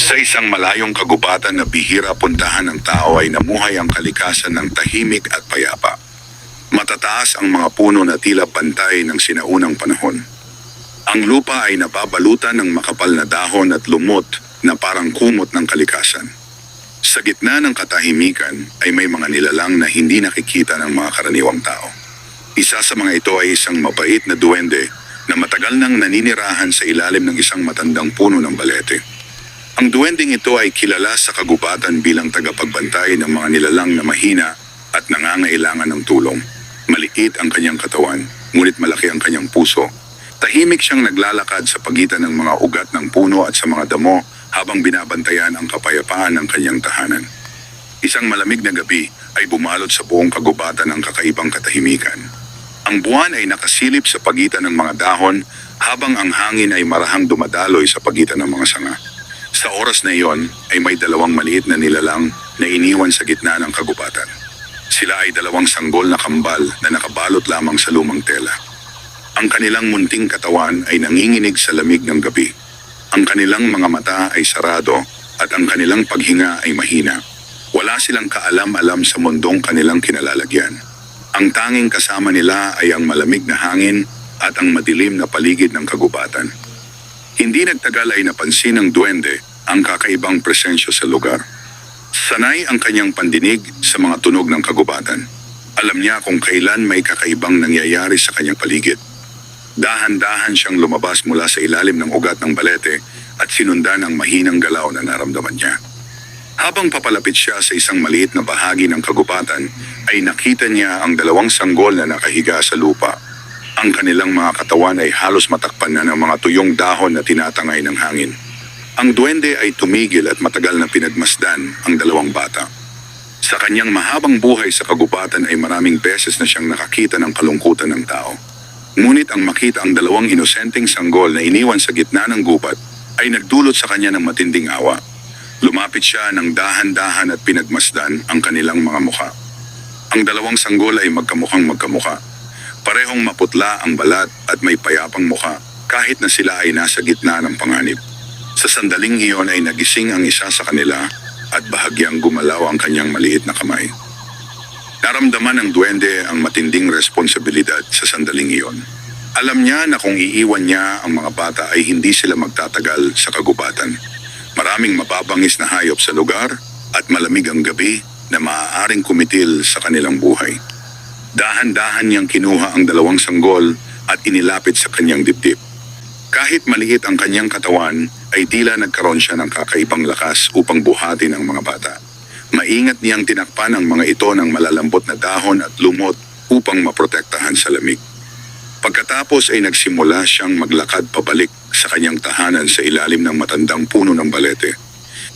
Sa isang malayong kagubatan na bihira puntahan ng tao ay namuhay ang kalikasan ng tahimik at payapa. Matataas ang mga puno na tila pantay ng sinaunang panahon. Ang lupa ay nababalutan ng makapal na dahon at lumot na parang kumot ng kalikasan. Sa gitna ng katahimikan ay may mga nilalang na hindi nakikita ng mga karaniwang tao. Isa sa mga ito ay isang mabait na duwende na matagal nang naninirahan sa ilalim ng isang matandang puno ng balete. Ang duwending ito ay kilala sa kagubatan bilang tagapagbantay ng mga nilalang na mahina at nangangailangan ng tulong. Maliit ang kanyang katawan, ngunit malaki ang kanyang puso. Tahimik siyang naglalakad sa pagitan ng mga ugat ng puno at sa mga damo habang binabantayan ang kapayapaan ng kanyang tahanan. Isang malamig na gabi ay bumalot sa buong kagubatan ng kakaibang katahimikan. Ang buwan ay nakasilip sa pagitan ng mga dahon habang ang hangin ay marahang dumadaloy sa pagitan ng mga sanga. Sa oras na iyon ay may dalawang maliit na nilalang na iniwan sa gitna ng kagubatan. Sila ay dalawang sanggol na kambal na nakabalot lamang sa lumang tela. Ang kanilang munting katawan ay nanginginig sa lamig ng gabi. Ang kanilang mga mata ay sarado at ang kanilang paghinga ay mahina. Wala silang kaalam-alam sa mundong kanilang kinalalagyan. Ang tanging kasama nila ay ang malamig na hangin at ang madilim na paligid ng kagubatan. Hindi nagtagal ay napansin ng duwende ang kakaibang presensya sa lugar. Sanay ang kanyang pandinig sa mga tunog ng kagubatan. Alam niya kung kailan may kakaibang nangyayari sa kanyang paligid. Dahan-dahan siyang lumabas mula sa ilalim ng ugat ng balete at sinundan ang mahinang galaw na naramdaman niya. Habang papalapit siya sa isang maliit na bahagi ng kagubatan, ay nakita niya ang dalawang sanggol na nakahiga sa lupa. Ang kanilang mga katawan ay halos matakpan na ng mga tuyong dahon na tinatangay ng hangin. Ang duwende ay tumigil at matagal na pinagmasdan ang dalawang bata. Sa kanyang mahabang buhay sa kagubatan ay maraming beses na siyang nakakita ng kalungkutan ng tao. Ngunit ang makita ang dalawang inosenteng sanggol na iniwan sa gitna ng gubat ay nagdulot sa kanya ng matinding awa. Lumapit siya ng dahan-dahan at pinagmasdan ang kanilang mga mukha. Ang dalawang sanggol ay magkamukhang magkamukha. Parehong maputla ang balat at may payapang mukha kahit na sila ay nasa gitna ng panganib. Sa sandaling iyon ay nagising ang isa sa kanila at bahagyang gumalaw ang kanyang maliit na kamay. Naramdaman ng duwende ang matinding responsibilidad sa sandaling iyon. Alam niya na kung iiwan niya ang mga bata ay hindi sila magtatagal sa kagubatan. Maraming mababangis na hayop sa lugar at malamig ang gabi na maaaring kumitil sa kanilang buhay. Dahan-dahan niyang kinuha ang dalawang sanggol at inilapit sa kanyang dibdib. Kahit maliit ang kanyang katawan, ay tila nagkaroon siya ng kakaibang lakas upang buhatin ang mga bata. Maingat niyang tinakpan ang mga ito ng malalambot na dahon at lumot upang maprotektahan sa lamig. Pagkatapos ay nagsimula siyang maglakad pabalik sa kanyang tahanan sa ilalim ng matandang puno ng balete.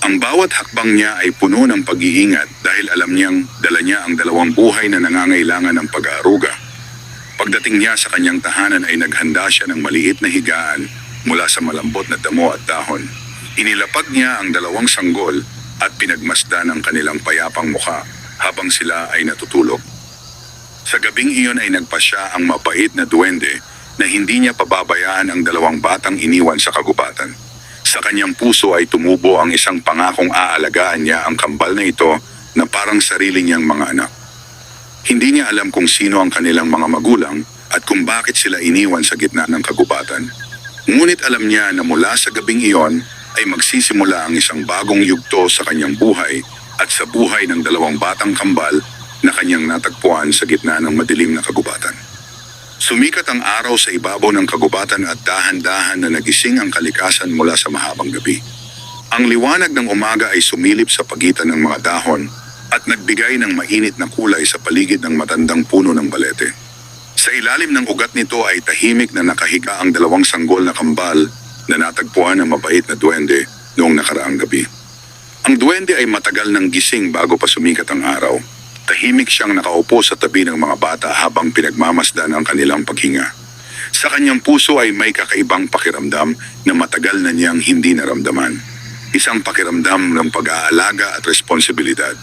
Ang bawat hakbang niya ay puno ng pag-iingat dahil alam niyang dala niya ang dalawang buhay na nangangailangan ng pag-aaruga. Pagdating niya sa kanyang tahanan ay naghanda siya ng maliit na higaan mula sa malambot na damo at dahon. Inilapag niya ang dalawang sanggol at pinagmasdan ang kanilang payapang mukha habang sila ay natutulog. Sa gabing iyon ay nagpasya ang mabait na duwende na hindi niya pababayaan ang dalawang batang iniwan sa kagubatan. Sa kanyang puso ay tumubo ang isang pangakong aalagaan niya ang kambal na ito na parang sarili niyang mga anak. Hindi niya alam kung sino ang kanilang mga magulang at kung bakit sila iniwan sa gitna ng kagubatan. Ngunit alam niya na mula sa gabing iyon ay magsisimula ang isang bagong yugto sa kanyang buhay at sa buhay ng dalawang batang kambal na kanyang natagpuan sa gitna ng madilim na kagubatan. Sumikat ang araw sa ibabaw ng kagubatan at dahan-dahan na nagising ang kalikasan mula sa mahabang gabi. Ang liwanag ng umaga ay sumilip sa pagitan ng mga dahon at nagbigay ng mainit na kulay sa paligid ng matandang puno ng balete. Sa ilalim ng ugat nito ay tahimik na nakahiga ang dalawang sanggol na kambal na natagpuan ng mabait na duwende noong nakaraang gabi. Ang duwende ay matagal nang gising bago pa sumikat ang araw. Tahimik siyang nakaupo sa tabi ng mga bata habang pinagmamasdan ang kanilang paghinga. Sa kanyang puso ay may kakaibang pakiramdam na matagal na niyang hindi naramdaman. Isang pakiramdam ng pag-aalaga at responsibilidad.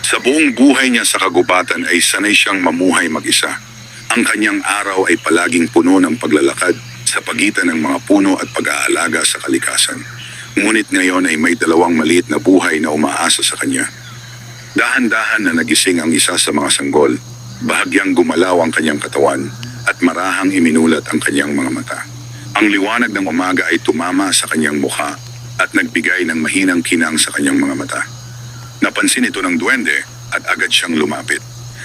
Sa buong buhay niya sa kagubatan ay sanay siyang mamuhay mag-isa. Ang kanyang araw ay palaging puno ng paglalakad sa pagitan ng mga puno at pag-aalaga sa kalikasan. Ngunit ngayon ay may dalawang maliit na buhay na umaasa sa kanya. Dahan-dahan na nagising ang isa sa mga sanggol. Bahagyang gumalaw ang kanyang katawan at marahang iminulat ang kanyang mga mata. Ang liwanag ng umaga ay tumama sa kanyang mukha at nagbigay ng mahinang kinang sa kanyang mga mata. Napansin ito ng duwende at agad siyang lumapit.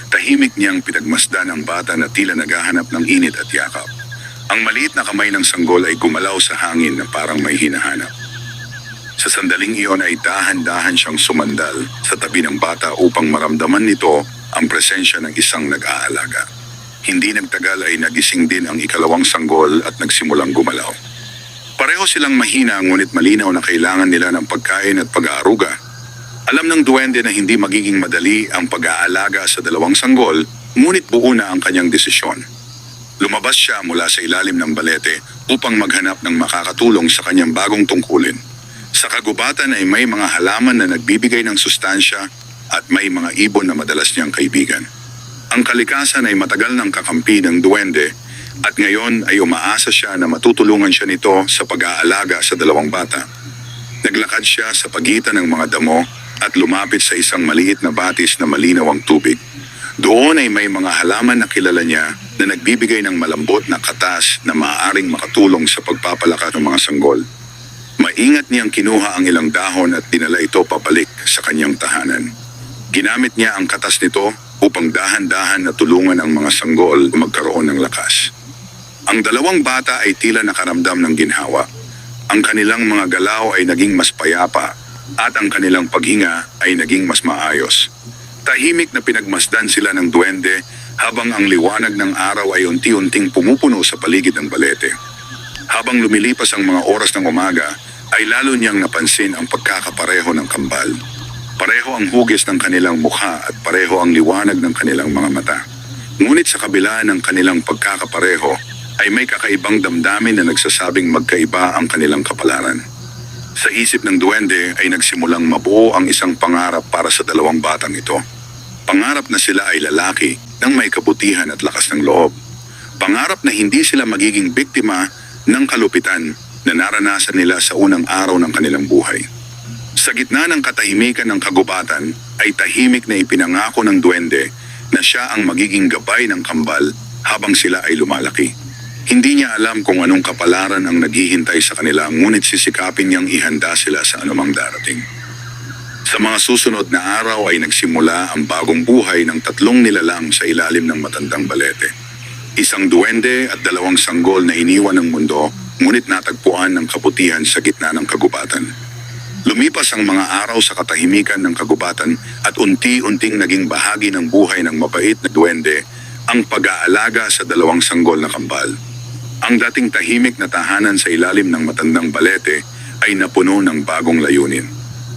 Tahimik niyang pinagmasdan ang bata na tila naghahanap ng init at yakap. Ang maliit na kamay ng sanggol ay gumalaw sa hangin na parang may hinahanap. Sa sandaling iyon ay dahan-dahan siyang sumandal sa tabi ng bata upang maramdaman nito ang presensya ng isang nag-aalaga. Hindi nagtagal ay nagising din ang ikalawang sanggol at nagsimulang gumalaw. Pareho silang mahina ngunit malinaw na kailangan nila ng pagkain at pag-aaruga. Alam ng duwende na hindi magiging madali ang pag-aalaga sa dalawang sanggol, ngunit buo na ang kanyang desisyon. Lumabas siya mula sa ilalim ng balete upang maghanap ng makakatulong sa kanyang bagong tungkulin. Sa kagubatan ay may mga halaman na nagbibigay ng sustansya at may mga ibon na madalas niyang kaibigan. Ang kalikasan ay matagal ng kakampi ng duwende at ngayon ay umaasa siya na matutulungan siya nito sa pag-aalaga sa dalawang bata. Naglakad siya sa pagitan ng mga damo at lumapit sa isang maliit na batis na malinaw ang tubig. Doon ay may mga halaman na kilala niya na nagbibigay ng malambot na katas na maaaring makatulong sa pagpapalakas ng mga sanggol. Maingat niyang kinuha ang ilang dahon at dinala ito pabalik sa kanyang tahanan. Ginamit niya ang katas nito upang dahan-dahan na tulungan ang mga sanggol magkaroon ng lakas. Ang dalawang bata ay tila nakaramdam ng ginhawa. Ang kanilang mga galaw ay naging mas payapa at ang kanilang paghinga ay naging mas maayos. Tahimik na pinagmasdan sila ng duwende habang ang liwanag ng araw ay unti-unting pumupuno sa paligid ng balete. Habang lumilipas ang mga oras ng umaga, ay lalo niyang napansin ang pagkakapareho ng kambal. Pareho ang hugis ng kanilang mukha at pareho ang liwanag ng kanilang mga mata. Ngunit sa kabila ng kanilang pagkakapareho, ay may kakaibang damdamin na nagsasabing magkaiba ang kanilang kapalaran. Sa isip ng duwende ay nagsimulang mabuo ang isang pangarap para sa dalawang batang ito. Pangarap na sila ay lalaki ng may kabutihan at lakas ng loob. Pangarap na hindi sila magiging biktima ng kalupitan na naranasan nila sa unang araw ng kanilang buhay. Sa gitna ng katahimikan ng kagubatan ay tahimik na ipinangako ng duwende na siya ang magiging gabay ng kambal habang sila ay lumalaki. Hindi niya alam kung anong kapalaran ang naghihintay sa kanila ngunit sisikapin niyang ihanda sila sa anumang darating. Sa mga susunod na araw ay nagsimula ang bagong buhay ng tatlong nilalang sa ilalim ng matandang balete. Isang duwende at dalawang sanggol na iniwan ng mundo ngunit natagpuan ng kabutihan sa gitna ng kagubatan. Lumipas ang mga araw sa katahimikan ng kagubatan at unti-unting naging bahagi ng buhay ng mabait na duwende ang pag-aalaga sa dalawang sanggol na kambal. Ang dating tahimik na tahanan sa ilalim ng matandang balete ay napuno ng bagong layunin.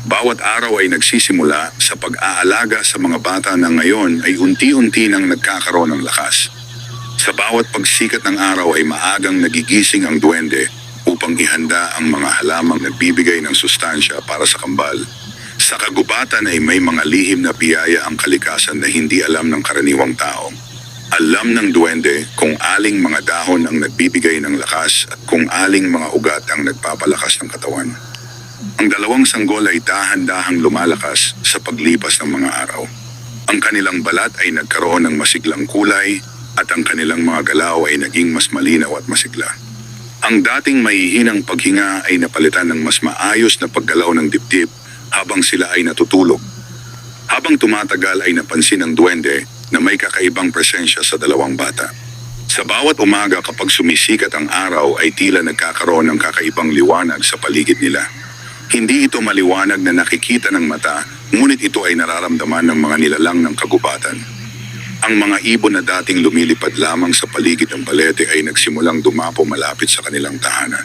Bawat araw ay nagsisimula sa pag-aalaga sa mga bata na ngayon ay unti-unti nang nagkakaroon ng lakas. Sa bawat pagsikat ng araw ay maagang nagigising ang duwende upang ihanda ang mga halamang nagbibigay ng sustansya para sa kambal. Sa kagubatan ay may mga lihim na biyaya ang kalikasan na hindi alam ng karaniwang tao. Alam ng duwende kung aling mga dahon ang nagbibigay ng lakas at kung aling mga ugat ang nagpapalakas ng katawan. Ang dalawang sanggol ay dahan-dahang lumalakas sa paglipas ng mga araw. Ang kanilang balat ay nagkaroon ng masiglang kulay at ang kanilang mga galaw ay naging mas malinaw at masigla. Ang dating mahihinang paghinga ay napalitan ng mas maayos na paggalaw ng dibdib habang sila ay natutulog. Habang tumatagal ay napansin ng duwende na may kakaibang presensya sa dalawang bata. Sa bawat umaga kapag sumisikat ang araw ay tila nagkakaroon ng kakaibang liwanag sa paligid nila. Hindi ito maliwanag na nakikita ng mata, ngunit ito ay nararamdaman ng mga nilalang ng kagubatan. Ang mga ibon na dating lumilipad lamang sa paligid ng balete ay nagsimulang dumapo malapit sa kanilang tahanan.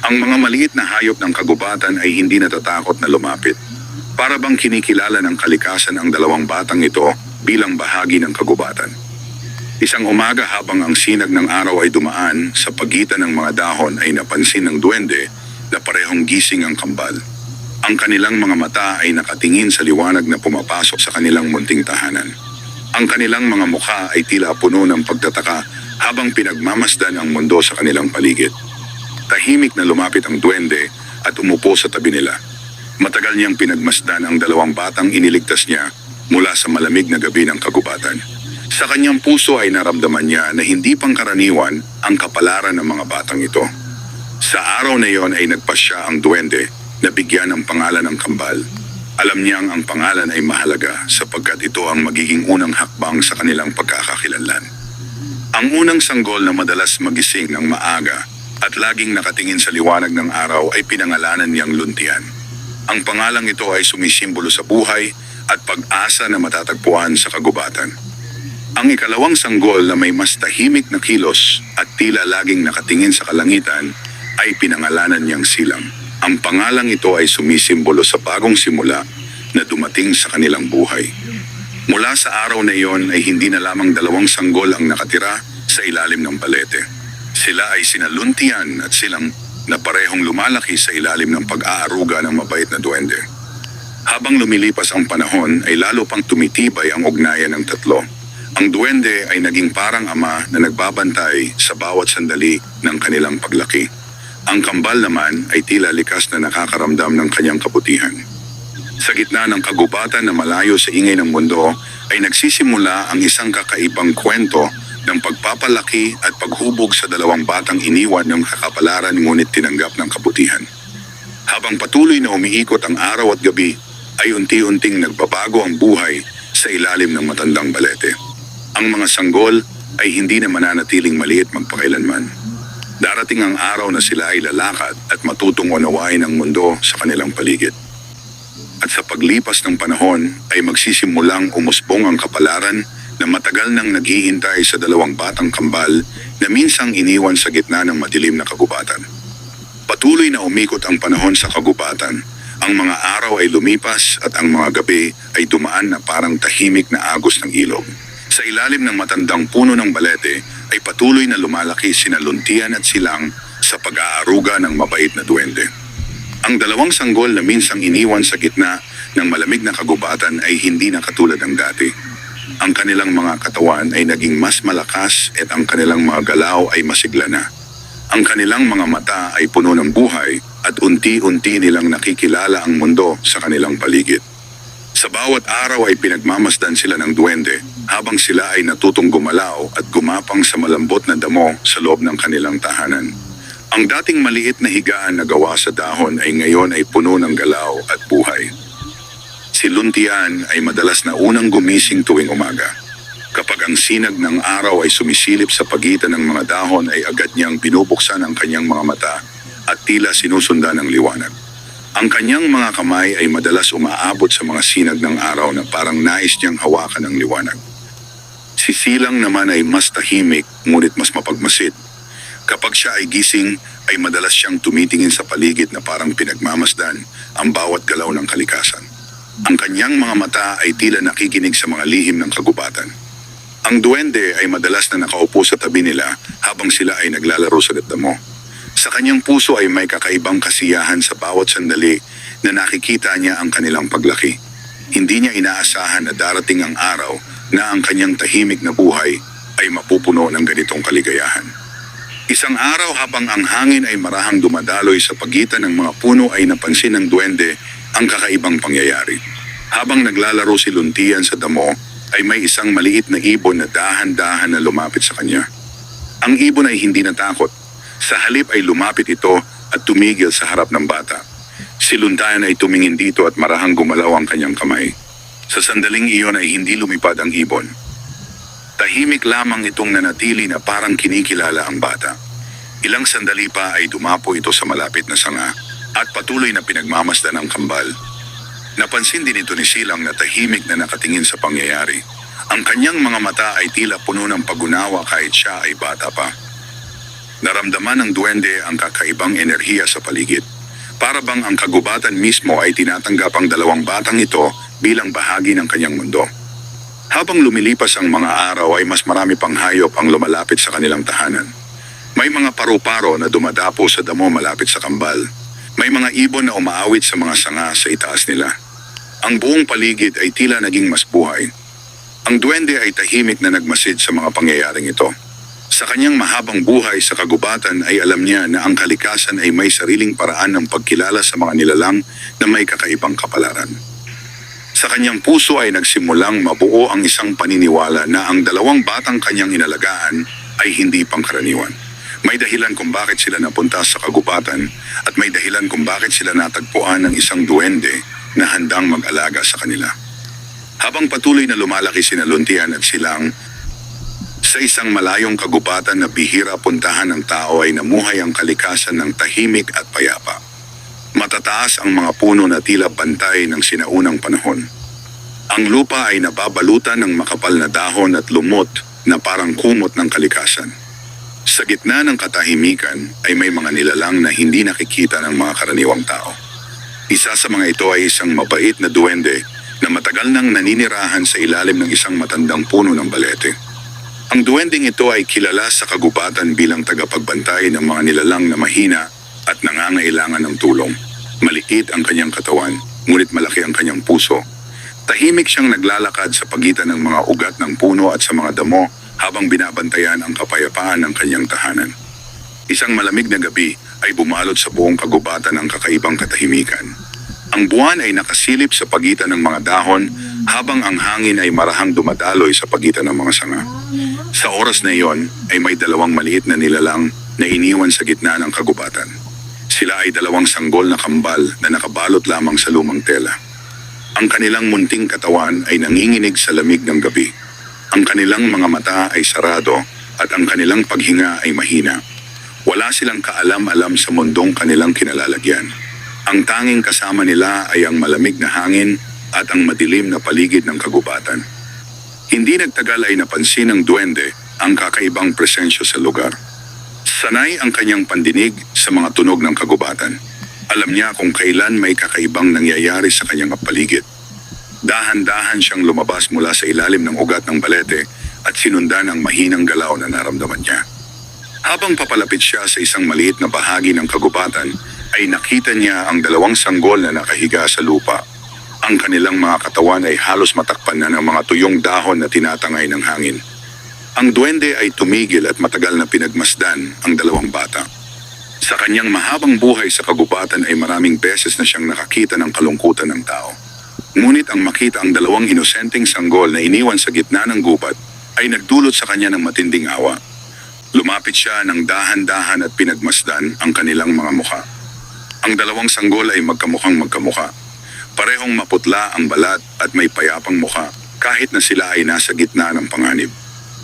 Ang mga maliit na hayop ng kagubatan ay hindi natatakot na lumapit. Para bang kinikilala ng kalikasan ang dalawang batang ito bilang bahagi ng kagubatan. Isang umaga habang ang sinag ng araw ay dumaan sa pagitan ng mga dahon ay napansin ng duwende na parehong gising ang kambal. Ang kanilang mga mata ay nakatingin sa liwanag na pumapasok sa kanilang munting tahanan. Ang kanilang mga mukha ay tila puno ng pagtataka habang pinagmamasdan ang mundo sa kanilang paligid. Tahimik na lumapit ang duwende at umupo sa tabi nila. Matagal niyang pinagmasdan ang dalawang batang iniligtas niya mula sa malamig na gabi ng kagubatan. Sa kanyang puso ay naramdaman niya na hindi pangkaraniwan ang kapalaran ng mga batang ito. Sa araw na iyon ay nagpasya ang duwende na bigyan ng pangalan ng kambal. Alam niyang ang pangalan ay mahalaga sapagkat ito ang magiging unang hakbang sa kanilang pagkakakilanlan. Ang unang sanggol na madalas magising ng maaga at laging nakatingin sa liwanag ng araw ay pinangalanan niyang Luntian. Ang pangalang ito ay sumisimbolo sa buhay at pag-asa na matatagpuan sa kagubatan. Ang ikalawang sanggol na may mas tahimik na kilos at tila laging nakatingin sa kalangitan ay pinangalanan niyang Silang. Ang pangalang ito ay sumisimbolo sa bagong simula na dumating sa kanilang buhay. Mula sa araw na iyon ay hindi na lamang dalawang sanggol ang nakatira sa ilalim ng balete. Sila ay sina Luntian at Silang na parehong lumalaki sa ilalim ng pag-aaruga ng mabait na duwende. Habang lumilipas ang panahon ay lalo pang tumitibay ang ugnayan ng tatlo. Ang duwende ay naging parang ama na nagbabantay sa bawat sandali ng kanilang paglaki. Ang kambal naman ay tila likas na nakakaramdam ng kanyang kabutihan. Sa gitna ng kagubatan na malayo sa ingay ng mundo ay nagsisimula ang isang kakaibang kwento ng pagpapalaki at paghubog sa dalawang batang iniwan ng kakapalaran ngunit tinanggap ng kabutihan. Habang patuloy na umiikot ang araw at gabi, ay unti-unting nagbabago ang buhay sa ilalim ng matandang balete. Ang mga sanggol ay hindi na mananatiling maliit magpakailanman. Darating ang araw na sila ay lalakad at matutong unawain ang mundo sa kanilang paligid. At sa paglipas ng panahon ay magsisimulang umusbong ang kapalaran na matagal nang naghihintay sa dalawang batang kambal na minsang iniwan sa gitna ng madilim na kagubatan. Patuloy na umikot ang panahon sa kagubatan. Ang mga araw ay lumipas at ang mga gabi ay dumaan na parang tahimik na agos ng ilog. Sa ilalim ng matandang puno ng balete ay patuloy na lumalaki sina Luntian at Silang sa pag-aaruga ng mabait na duwende. Ang dalawang sanggol na minsang iniwan sa gitna ng malamig na kagubatan ay hindi na katulad ng dati. Ang kanilang mga katawan ay naging mas malakas at ang kanilang mga galaw ay masigla na. Ang kanilang mga mata ay puno ng buhay at unti-unti nilang nakikilala ang mundo sa kanilang paligid. Sa bawat araw ay pinagmamasdan sila ng duwende habang sila ay natutong gumalaw at gumapang sa malambot na damo sa loob ng kanilang tahanan. Ang dating maliit na higaan na gawa sa dahon ay ngayon ay puno ng galaw at buhay. Si Luntian ay madalas na unang gumising tuwing umaga. Kapag ang sinag ng araw ay sumisilip sa pagitan ng mga dahon ay agad niyang binubuksan ang kanyang mga mata at tila sinusundan ng liwanag. Ang kanyang mga kamay ay madalas umaabot sa mga sinag ng araw na parang nais niyang hawakan ng liwanag. Si Silang naman ay mas tahimik ngunit mas mapagmasid. Kapag siya ay gising ay madalas siyang tumitingin sa paligid na parang pinagmamasdan ang bawat galaw ng kalikasan. Ang kanyang mga mata ay tila nakikinig sa mga lihim ng kagubatan. Ang duwende ay madalas na nakaupo sa tabi nila habang sila ay naglalaro sa damo. Sa kanyang puso ay may kakaibang kasiyahan sa bawat sandali na nakikita niya ang kanilang paglaki. Hindi niya inaasahan na darating ang araw na ang kanyang tahimik na buhay ay mapupuno ng ganitong kaligayahan. Isang araw habang ang hangin ay marahang dumadaloy sa pagitan ng mga puno ay napansin ng duwende ang kakaibang pangyayari. Habang naglalaro si Luntian sa damo ay may isang maliit na ibon na dahan-dahan na lumapit sa kanya. Ang ibon ay hindi natakot. Sa halip ay lumapit ito at tumigil sa harap ng bata. Si Luntian ay tumingin dito at marahang gumalaw ang kanyang kamay. Sa sandaling iyon ay hindi lumipad ang ibon. Tahimik lamang itong nanatili na parang kinikilala ang bata. Ilang sandali pa ay dumapo ito sa malapit na sanga at patuloy na pinagmamasdan ang kambal. Napansin din ito ni Silang na tahimik na nakatingin sa pangyayari. Ang kanyang mga mata ay tila puno ng pag-unawa kahit siya ay bata pa. Naramdaman ng duwende ang kakaibang enerhiya sa paligid. Para bang ang kagubatan mismo ay tinatanggap ang dalawang batang ito bilang bahagi ng kanyang mundo. Habang lumilipas ang mga araw ay mas marami pang hayop ang lumalapit sa kanilang tahanan. May mga paru-paro na dumadapo sa damo malapit sa kambal. May mga ibon na umaawit sa mga sanga sa itaas nila. Ang buong paligid ay tila naging mas buhay. Ang duwende ay tahimik na nagmasid sa mga pangyayaring ito. Sa kanyang mahabang buhay sa kagubatan ay alam niya na ang kalikasan ay may sariling paraan ng pagkilala sa mga nilalang na may kakaibang kapalaran. Sa kanyang puso ay nagsimulang mabuo ang isang paniniwala na ang dalawang batang kanyang inalagaan ay hindi pangkaraniwan. May dahilan kung bakit sila napunta sa kagubatan at may dahilan kung bakit sila natagpuan ng isang duwende na handang mag-alaga sa kanila. Habang patuloy na lumalaki sina Luntian at Silang, sa isang malayong kagubatan na bihira puntahan ng tao ay namuhay ang kalikasan ng tahimik at payapa. Matataas ang mga puno na tila bantay ng sinaunang panahon. Ang lupa ay nababalutan ng makapal na dahon at lumot na parang kumot ng kalikasan. Sa gitna ng katahimikan ay may mga nilalang na hindi nakikita ng mga karaniwang tao. Isa sa mga ito ay isang mabait na duwende na matagal nang naninirahan sa ilalim ng isang matandang puno ng balete. Ang duwending ito ay kilala sa kagubatan bilang tagapagbantay ng mga nilalang na mahina at nangangailangan ng tulong. Maliit ang kanyang katawan, ngunit malaki ang kanyang puso. Tahimik siyang naglalakad sa pagitan ng mga ugat ng puno at sa mga damo habang binabantayan ang kapayapaan ng kanyang tahanan. Isang malamig na gabi ay bumalot sa buong kagubatan ng kakaibang katahimikan. Ang buwan ay nakasilip sa pagitan ng mga dahon habang ang hangin ay marahang dumadaloy sa pagitan ng mga sanga. Sa oras na iyon ay may dalawang maliit na nilalang na iniwan sa gitna ng kagubatan. Sila ay dalawang sanggol na kambal na nakabalot lamang sa lumang tela. Ang kanilang munting katawan ay nanginginig sa lamig ng gabi. Ang kanilang mga mata ay sarado at ang kanilang paghinga ay mahina. Wala silang kaalam-alam sa mundong kanilang kinalalagyan. Ang tanging kasama nila ay ang malamig na hangin at ang madilim na paligid ng kagubatan. Hindi nagtagal ay napansin ng duwende ang kakaibang presensya sa lugar. Sanay ang kanyang pandinig sa mga tunog ng kagubatan. Alam niya kung kailan may kakaibang nangyayari sa kanyang paligid. Dahan-dahan siyang lumabas mula sa ilalim ng ugat ng balete at sinundan ang mahinang galaw na naramdaman niya. Habang papalapit siya sa isang maliit na bahagi ng kagubatan, ay nakita niya ang dalawang sanggol na nakahiga sa lupa. Ang kanilang mga katawan ay halos matakpan na ng mga tuyong dahon na tinatangay ng hangin. Ang duwende ay tumigil at matagal na pinagmasdan ang dalawang bata. Sa kanyang mahabang buhay sa kagubatan ay maraming beses na siyang nakakita ng kalungkutan ng tao. Ngunit ang makita ang dalawang inosenteng sanggol na iniwan sa gitna ng gubat ay nagdulot sa kanya ng matinding awa. Lumapit siya ng dahan-dahan at pinagmasdan ang kanilang mga mukha. Ang dalawang sanggol ay magkamukhang magkamukha. Parehong maputla ang balat at may payapang mukha kahit na sila ay nasa gitna ng panganib.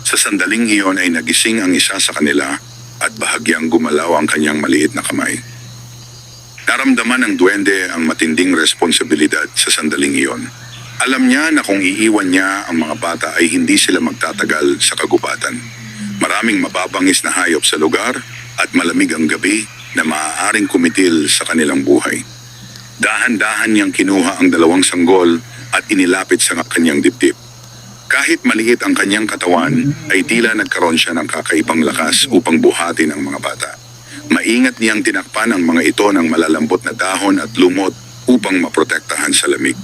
Sa sandaling iyon ay nagising ang isa sa kanila at bahagyang gumalaw ang kanyang maliit na kamay. Naramdaman ng duwende ang matinding responsibilidad sa sandaling iyon. Alam niya na kung iiwan niya ang mga bata ay hindi sila magtatagal sa kagubatan. Maraming mababangis na hayop sa lugar at malamig ang gabi na maaaring kumitil sa kanilang buhay. Dahan-dahan niyang kinuha ang dalawang sanggol at inilapit sa kanyang dibdib. Kahit maliit ang kanyang katawan, ay tila nagkaroon siya ng kakaibang lakas upang buhatin ang mga bata. Maingat niyang tinakpan ang mga ito ng malalambot na dahon at lumot upang maprotektahan sa lamig.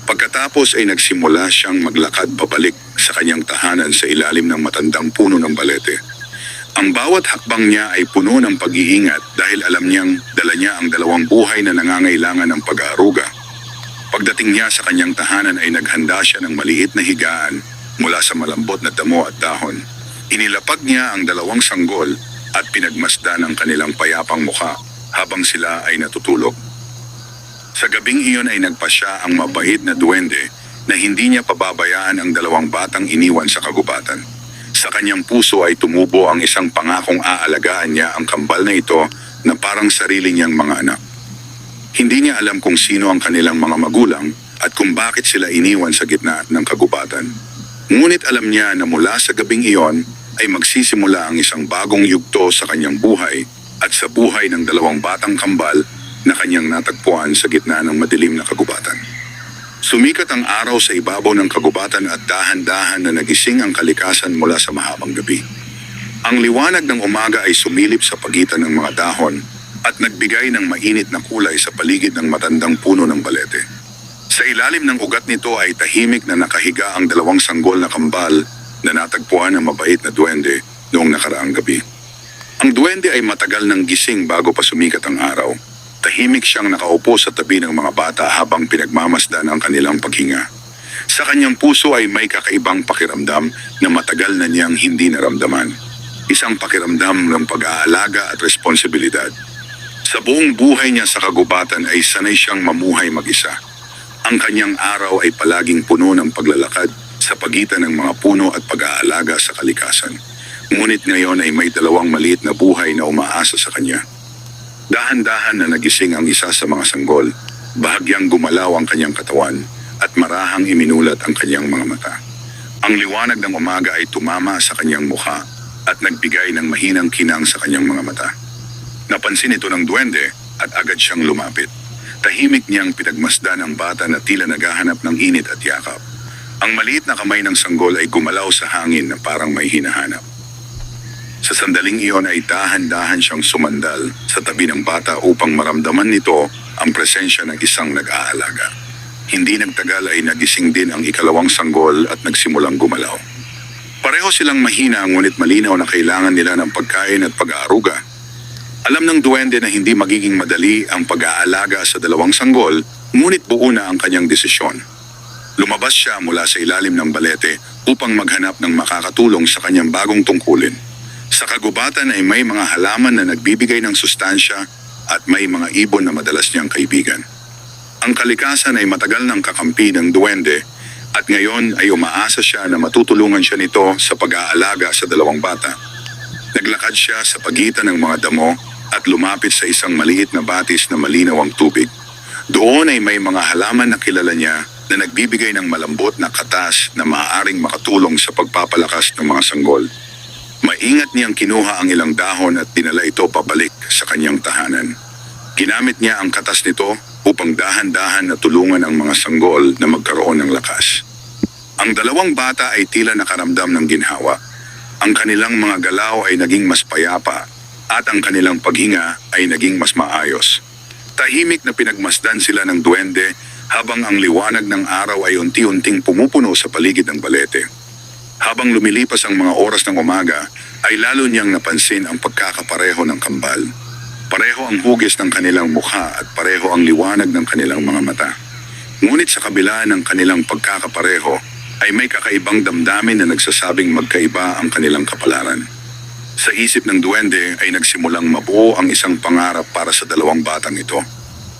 Pagkatapos ay nagsimula siyang maglakad pabalik sa kanyang tahanan sa ilalim ng matandang puno ng balete. Ang bawat hakbang niya ay puno ng pag-iingat dahil alam niyang dala niya ang dalawang buhay na nangangailangan ng pag-aaruga. Pagdating niya sa kanyang tahanan ay naghanda siya ng maliit na higaan mula sa malambot na damo at dahon. Inilapag niya ang dalawang sanggol at pinagmasdan ang kanilang payapang mukha habang sila ay natutulog. Sa gabing iyon ay nagpasya ang mabait na duwende na hindi niya pababayaan ang dalawang batang iniwan sa kagubatan. Sa kanyang puso ay tumubo ang isang pangakong aalagaan niya ang kambal na ito na parang sarili niyang mga anak. Hindi niya alam kung sino ang kanilang mga magulang at kung bakit sila iniwan sa gitna ng kagubatan. Ngunit alam niya na mula sa gabing iyon ay magsisimula ang isang bagong yugto sa kanyang buhay at sa buhay ng dalawang batang kambal na kanyang natagpuan sa gitna ng madilim na kagubatan. Sumikat ang araw sa ibabaw ng kagubatan at dahan-dahan na nagising ang kalikasan mula sa mahabang gabi. Ang liwanag ng umaga ay sumilip sa pagitan ng mga dahon at nagbigay ng mainit na kulay sa paligid ng matandang puno ng balete. Sa ilalim ng ugat nito ay tahimik na nakahiga ang dalawang sanggol na kambal na natagpuan ng mabait na duwende noong nakaraang gabi. Ang duwende ay matagal nang gising bago pa sumikat ang araw. Tahimik siyang nakaupo sa tabi ng mga bata habang pinagmamasdan ang kanilang paghinga. Sa kanyang puso ay may kakaibang pakiramdam na matagal na niyang hindi naramdaman. Isang pakiramdam ng pag-aalaga at responsibilidad. Sa buong buhay niya sa kagubatan ay sanay siyang mamuhay mag-isa. Ang kanyang araw ay palaging puno ng paglalakad sa pagitan ng mga puno at pag-aalaga sa kalikasan. Ngunit ngayon ay may dalawang maliit na buhay na umaasa sa kanya. Dahan-dahan na nagising ang isa sa mga sanggol, bahagyang gumalaw ang kanyang katawan at marahang iminulat ang kanyang mga mata. Ang liwanag ng umaga ay tumama sa kanyang mukha at nagbigay ng mahinang kinang sa kanyang mga mata. Napansin ito ng duwende at agad siyang lumapit. Tahimik niyang pinagmasdan ang bata na tila naghahanap ng init at yakap. Ang maliit na kamay ng sanggol ay gumalaw sa hangin na parang may hinahanap. Sa sandaling iyon ay dahan-dahan siyang sumandal sa tabi ng bata upang maramdaman nito ang presensya ng isang nag-aalaga. Hindi nagtagal ay nagising din ang ikalawang sanggol at nagsimulang gumalaw. Pareho silang mahina ngunit malinaw na kailangan nila ng pagkain at pag-aaruga. Alam ng duwende na hindi magiging madali ang pag-aalaga sa dalawang sanggol, ngunit buo na ang kanyang desisyon. Lumabas siya mula sa ilalim ng balete upang maghanap ng makakatulong sa kanyang bagong tungkulin. Sa kagubatan ay may mga halaman na nagbibigay ng sustansya at may mga ibon na madalas niyang kaibigan. Ang kalikasan ay matagal ng kakampi ng duwende at ngayon ay umaasa siya na matutulungan siya nito sa pag-aalaga sa dalawang bata. Naglakad siya sa pagitan ng mga damo at lumapit sa isang maliit na batis na malinaw ang tubig. Doon ay may mga halaman na kilala niya na nagbibigay ng malambot na katas na maaaring makatulong sa pagpapalakas ng mga sanggol. Maingat niyang kinuha ang ilang dahon at dinala ito pabalik sa kanyang tahanan. Ginamit niya ang katas nito upang dahan-dahan na tulungan ang mga sanggol na magkaroon ng lakas. Ang dalawang bata ay tila nakaramdam ng ginhawa. Ang kanilang mga galaw ay naging mas payapa at ang kanilang paghinga ay naging mas maayos. Tahimik na pinagmasdan sila ng duwende habang ang liwanag ng araw ay unti-unting pumupuno sa paligid ng balete. Habang lumilipas ang mga oras ng umaga, ay lalo niyang napansin ang pagkakapareho ng kambal. Pareho ang hugis ng kanilang mukha at pareho ang liwanag ng kanilang mga mata. Ngunit sa kabila ng kanilang pagkakapareho, ay may kakaibang damdamin na nagsasabing magkaiba ang kanilang kapalaran. Sa isip ng duwende ay nagsimulang mabuo ang isang pangarap para sa dalawang batang ito.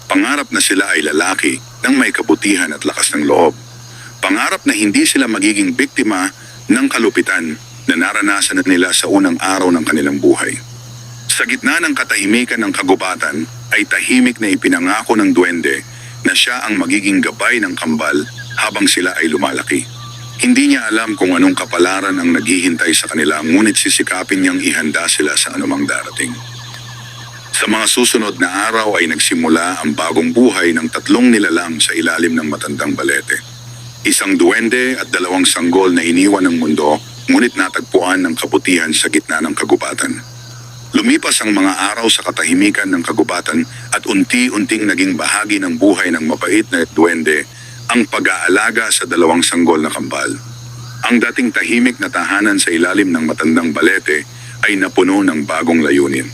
Pangarap na sila ay lalaki ng may kabutihan at lakas ng loob. Pangarap na hindi sila magiging biktima ng kalupitan na naranasan nila sa unang araw ng kanilang buhay. Sa gitna ng katahimikan ng kagubatan ay tahimik na ipinangako ng duwende na siya ang magiging gabay ng kambal habang sila ay lumalaki. Hindi niya alam kung anong kapalaran ang naghihintay sa kanila, ngunit sisikapin niyang ihanda sila sa anumang darating. Sa mga susunod na araw ay nagsimula ang bagong buhay ng tatlong nilalang sa ilalim ng matandang balete. Isang duwende at dalawang sanggol na iniwan ng mundo, ngunit natagpuan ng kabutihan sa gitna ng kagubatan. Lumipas ang mga araw sa katahimikan ng kagubatan at unti-unting naging bahagi ng buhay ng mabait na duwende ang pag-aalaga sa dalawang sanggol na kambal. Ang dating tahimik na tahanan sa ilalim ng matandang balete ay napuno ng bagong layunin.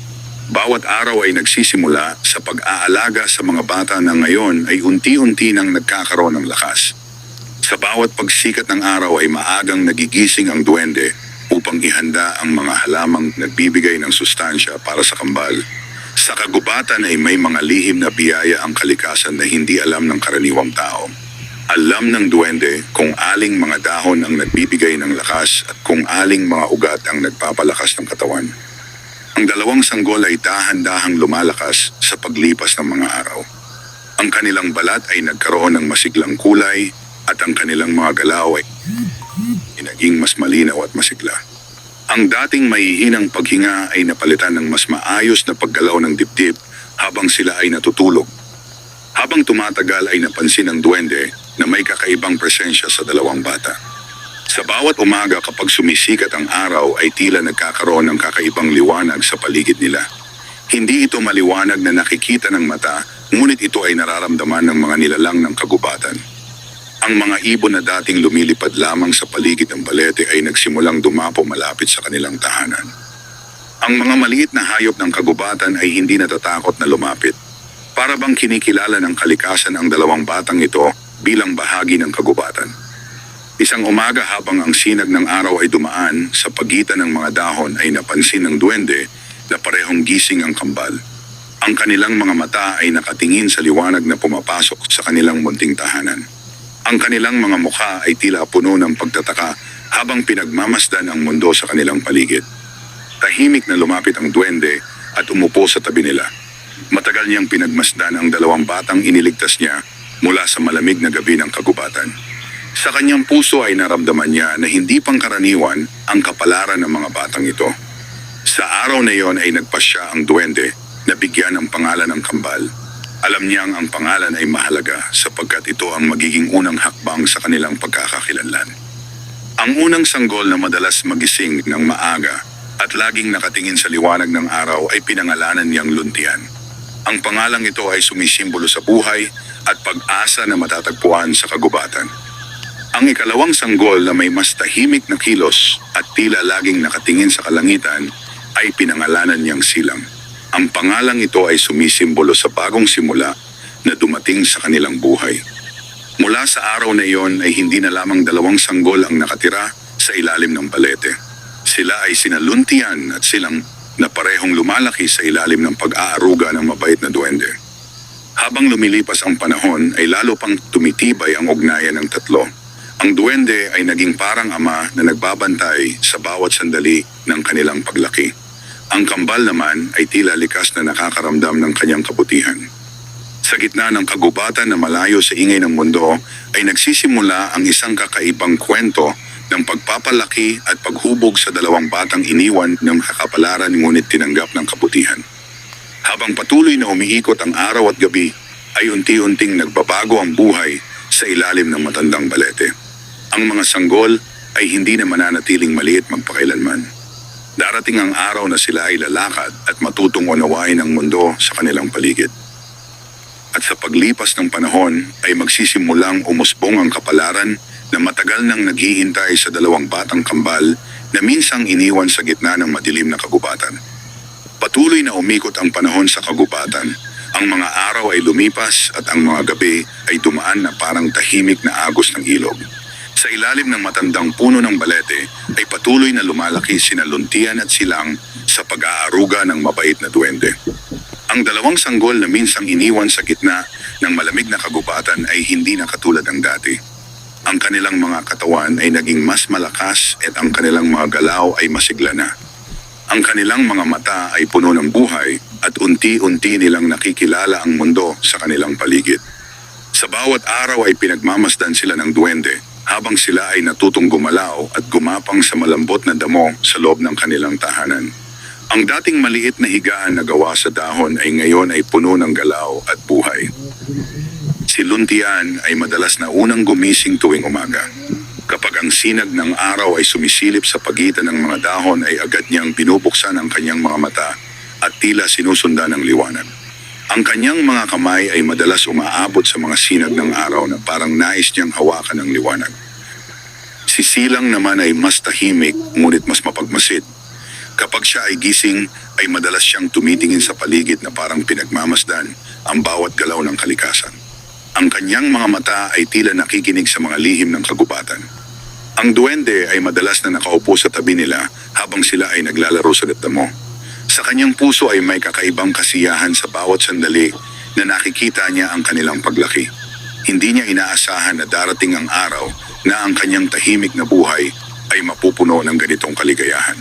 Bawat araw ay nagsisimula sa pag-aalaga sa mga bata na ngayon ay unti-unti nang nagkakaroon ng lakas. Sa bawat pagsikat ng araw ay maagang nagigising ang duwende upang ihanda ang mga halamang nagbibigay ng sustansya para sa kambal. Sa kagubatan ay may mga lihim na biyaya ang kalikasan na hindi alam ng karaniwang tao. Alam ng duwende kung aling mga dahon ang nagbibigay ng lakas at kung aling mga ugat ang nagpapalakas ng katawan. Ang dalawang sanggol ay dahan-dahang lumalakas sa paglipas ng mga araw. Ang kanilang balat ay nagkaroon ng masiglang kulay at ang kanilang mga galaw ay naging mas malinaw at masigla. Ang dating mahihinang paghinga ay napalitan ng mas maayos na paggalaw ng dibdib habang sila ay natutulog. Habang tumatagal ay napansin ng duwende na may kakaibang presensya sa dalawang bata. Sa bawat umaga kapag sumisikat ang araw ay tila nagkakaroon ng kakaibang liwanag sa paligid nila. Hindi ito maliwanag na nakikita ng mata, ngunit ito ay nararamdaman ng mga nilalang ng kagubatan. Ang mga ibon na dating lumilipad lamang sa paligid ng balete ay nagsimulang dumapo malapit sa kanilang tahanan. Ang mga maliit na hayop ng kagubatan ay hindi natatakot na lumapit. Para bang kinikilala ng kalikasan ang dalawang batang ito bilang bahagi ng kagubatan. Isang umaga habang ang sinag ng araw ay dumaan sa pagitan ng mga dahon ay napansin ng duwende na parehong gising ang kambal. Ang kanilang mga mata ay nakatingin sa liwanag na pumapasok sa kanilang munting tahanan. Ang kanilang mga mukha ay tila puno ng pagtataka habang pinagmamasdan ang mundo sa kanilang paligid. Tahimik na lumapit ang duwende at umupo sa tabi nila. Matagal niyang pinagmasdan ang dalawang batang iniligtas niya mula sa malamig na gabi ng kagubatan. Sa kanyang puso ay naramdaman niya na hindi pangkaraniwan ang kapalaran ng mga batang ito. Sa araw na iyon ay nagpasya ang duwende na bigyan ng pangalan ng kambal. Alam niyang ang pangalan ay mahalaga sapagkat ito ang magiging unang hakbang sa kanilang pagkakakilanlan. Ang unang sanggol na madalas magising ng maaga at laging nakatingin sa liwanag ng araw ay pinangalanan niyang Luntian. Ang pangalang ito ay sumisimbolo sa buhay at pag-asa na matatagpuan sa kagubatan. Ang ikalawang sanggol na may mas tahimik na kilos at tila laging nakatingin sa kalangitan ay pinangalanan niyang Silang. Ang pangalang ito ay sumisimbolo sa bagong simula na dumating sa kanilang buhay. Mula sa araw na iyon ay hindi na lamang dalawang sanggol ang nakatira sa ilalim ng balete. Sila ay sina Luntian at Silang na parehong lumalaki sa ilalim ng pag-aaruga ng mabait na duwende. Habang lumilipas ang panahon ay lalo pang tumitibay ang ugnayan ng tatlo. Ang duwende ay naging parang ama na nagbabantay sa bawat sandali ng kanilang paglaki. Ang kambal naman ay tila likas na nakakaramdam ng kanyang kabutihan. Sa gitna ng kagubatan na malayo sa ingay ng mundo ay nagsisimula ang isang kakaibang kwento ng pagpapalaki at paghubog sa dalawang batang iniwan ng kakapalaran ngunit tinanggap ng kabutihan. Habang patuloy na umiikot ang araw at gabi, ay unti-unting nagbabago ang buhay sa ilalim ng matandang balete. Ang mga sanggol ay hindi na mananatiling maliit magpakailanman. Darating ang araw na sila ay lalakad at matutong unawain ang mundo sa kanilang paligid. At sa paglipas ng panahon ay magsisimulang umusbong ang kapalaran na matagal nang naghihintay sa dalawang batang kambal na minsang iniwan sa gitna ng madilim na kagubatan. Patuloy na umikot ang panahon sa kagubatan. Ang mga araw ay lumipas at ang mga gabi ay dumaan na parang tahimik na agos ng ilog. Sa ilalim ng matandang puno ng balete ay patuloy na lumalaki sina Luntian at Silang sa pag-aaruga ng mabait na duwende. Ang dalawang sanggol na minsang iniwan sa gitna ng malamig na kagubatan ay hindi na katulad ng dati. Ang kanilang mga katawan ay naging mas malakas at ang kanilang mga galaw ay masigla na. Ang kanilang mga mata ay puno ng buhay at unti-unti nilang nakikilala ang mundo sa kanilang paligid. Sa bawat araw ay pinagmamasdan sila ng duwende habang sila ay natutong gumalaw at gumapang sa malambot na damo sa loob ng kanilang tahanan. Ang dating maliit na higaan na gawa sa dahon ay ngayon ay puno ng galaw at buhay. Si Luntian ay madalas na unang gumising tuwing umaga. Kapag ang sinag ng araw ay sumisilip sa pagitan ng mga dahon ay agad niyang binubuksan ang kanyang mga mata at tila sinusundan ng liwanag. Ang kanyang mga kamay ay madalas umaabot sa mga sinag ng araw na parang nais niyang hawakan ng liwanag. Si Silang naman ay mas tahimik ngunit mas mapagmasid. Kapag siya ay gising ay madalas siyang tumitingin sa paligid na parang pinagmamasdan ang bawat galaw ng kalikasan. Ang kanyang mga mata ay tila nakikinig sa mga lihim ng kagubatan. Ang duwende ay madalas na nakaupo sa tabi nila habang sila ay naglalaro sa damo. Sa kanyang puso ay may kakaibang kasiyahan sa bawat sandali na nakikita niya ang kanilang paglaki. Hindi niya inaasahan na darating ang araw na ang kanyang tahimik na buhay ay mapupuno ng ganitong kaligayahan.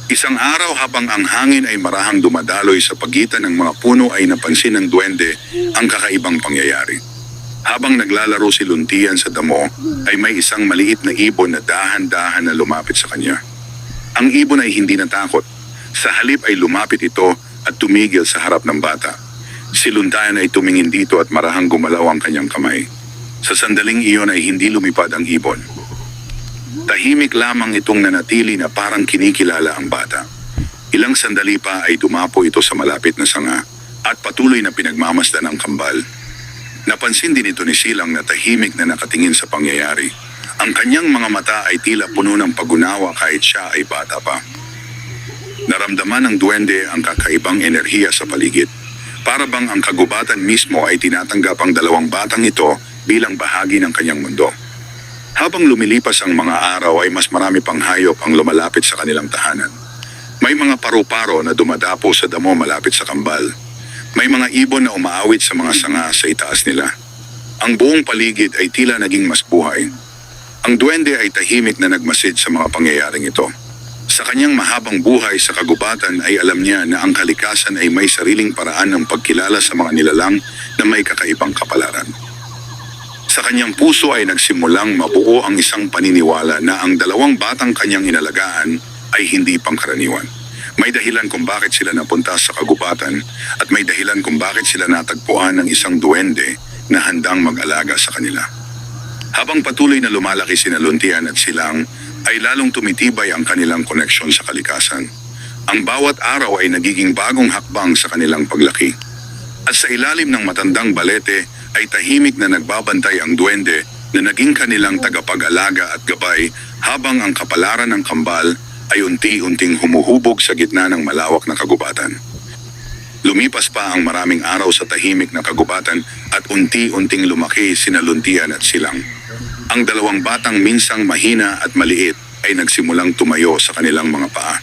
Isang araw habang ang hangin ay marahang dumadaloy sa pagitan ng mga puno ay napansin ng duwende ang kakaibang pangyayari. Habang naglalaro si Luntian sa damo ay may isang maliit na ibon na dahan-dahan na lumapit sa kanya. Ang ibon ay hindi natakot. Sa halip ay lumapit ito at tumigil sa harap ng bata. Si Luntian ay tumingin dito at marahang gumalaw ang kanyang kamay. Sa sandaling iyon ay hindi lumipad ang ibon. Tahimik lamang itong nanatili na parang kinikilala ang bata. Ilang sandali pa ay dumapo ito sa malapit na sanga at patuloy na pinagmamasdan ang kambal. Napansin din ito ni Silang na tahimik na nakatingin sa pangyayari. Ang kanyang mga mata ay tila puno ng pag-unawa kahit siya ay bata pa. Naramdaman ng duwende ang kakaibang enerhiya sa paligid. Para bang ang kagubatan mismo ay tinatanggap ang dalawang batang ito bilang bahagi ng kanyang mundo. Habang lumilipas ang mga araw ay mas marami pang hayop ang lumalapit sa kanilang tahanan. May mga paru-paro na dumadapo sa damo malapit sa kambal. May mga ibon na umaawit sa mga sanga sa itaas nila. Ang buong paligid ay tila naging mas buhay. Ang duwende ay tahimik na nagmasid sa mga pangyayaring ito. Sa kanyang mahabang buhay sa kagubatan ay alam niya na ang kalikasan ay may sariling paraan ng pagkilala sa mga nilalang na may kakaibang kapalaran. Sa kanyang puso ay nagsimulang mabuo ang isang paniniwala na ang dalawang batang kanyang inalagaan ay hindi pangkaraniwan. May dahilan kung bakit sila napunta sa kagubatan at may dahilan kung bakit sila natagpuan ng isang duwende na handang mag-alaga sa kanila. Habang patuloy na lumalaki sina Luntian at Silang, ay lalong tumitibay ang kanilang koneksyon sa kalikasan. Ang bawat araw ay nagiging bagong hakbang sa kanilang paglaki. At sa ilalim ng matandang balete ay tahimik na nagbabantay ang duwende na naging kanilang tagapag-alaga at gabay habang ang kapalaran ng kambal ay unti-unting humuhubog sa gitna ng malawak na kagubatan. Lumipas pa ang maraming araw sa tahimik na kagubatan at unti-unting lumaki sina Luntian at Silang. Ang dalawang batang minsang mahina at maliit ay nagsimulang tumayo sa kanilang mga paa.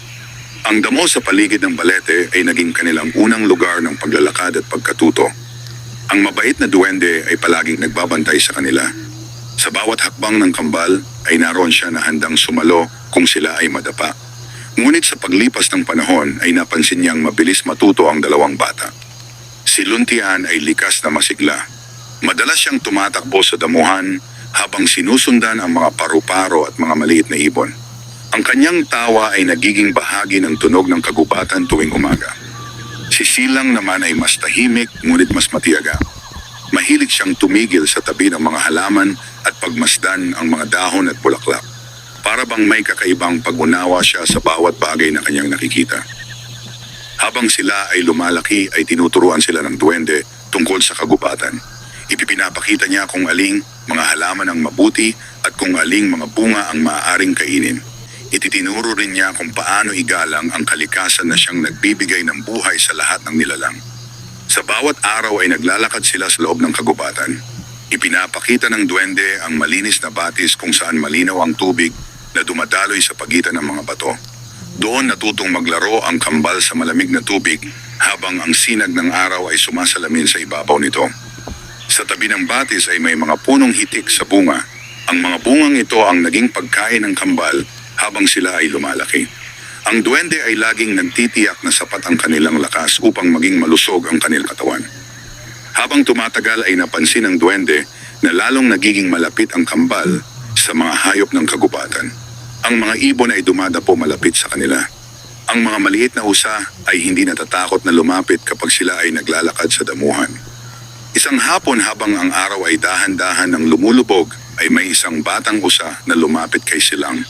Ang damo sa paligid ng balete ay naging kanilang unang lugar ng paglalakad at pagkatuto. Ang mabait na duwende ay palaging nagbabantay sa kanila. Sa bawat hakbang ng kambal ay naroon siya na handang sumalo kung sila ay madapa. Ngunit sa paglipas ng panahon ay napansin niyang mabilis matuto ang dalawang bata. Si Luntian ay likas na masigla. Madalas siyang tumatakbo sa damuhan habang sinusundan ang mga paru-paro at mga maliit na ibon. Ang kanyang tawa ay nagiging bahagi ng tunog ng kagubatan tuwing umaga. Si Silang naman ay mas tahimik ngunit mas matiyaga. Mahilig siyang tumigil sa tabi ng mga halaman at pagmasdan ang mga dahon at bulaklak. Para bang may kakaibang pag-unawa siya sa bawat bagay na kanyang nakikita. Habang sila ay lumalaki ay tinuturuan sila ng duwende tungkol sa kagubatan. Ipinapakita niya kung aling mga halaman ang mabuti at kung aling mga bunga ang maaaring kainin. Ititinuro rin niya kung paano igalang ang kalikasan na siyang nagbibigay ng buhay sa lahat ng nilalang. Sa bawat araw ay naglalakad sila sa loob ng kagubatan. Ipinapakita ng duwende ang malinis na batis kung saan malinaw ang tubig na dumadaloy sa pagitan ng mga bato. Doon natutong maglaro ang kambal sa malamig na tubig habang ang sinag ng araw ay sumasalamin sa ibabaw nito. Sa tabi ng batis ay may mga punong hitik sa bunga. Ang mga bungang ito ang naging pagkain ng kambal habang sila ay lumalaki. Ang duwende ay laging nagtitiyak na sapat ang kanilang lakas upang maging malusog ang kanilang katawan. Habang tumatagal ay napansin ng duwende na lalong nagiging malapit ang kambal sa mga hayop ng kagubatan. Ang mga ibon ay dumadapo malapit sa kanila. Ang mga maliit na usa ay hindi natatakot na lumapit kapag sila ay naglalakad sa damuhan. Isang hapon habang ang araw ay dahan-dahan ng lumulubog ay may isang batang usa na lumapit kay Silang.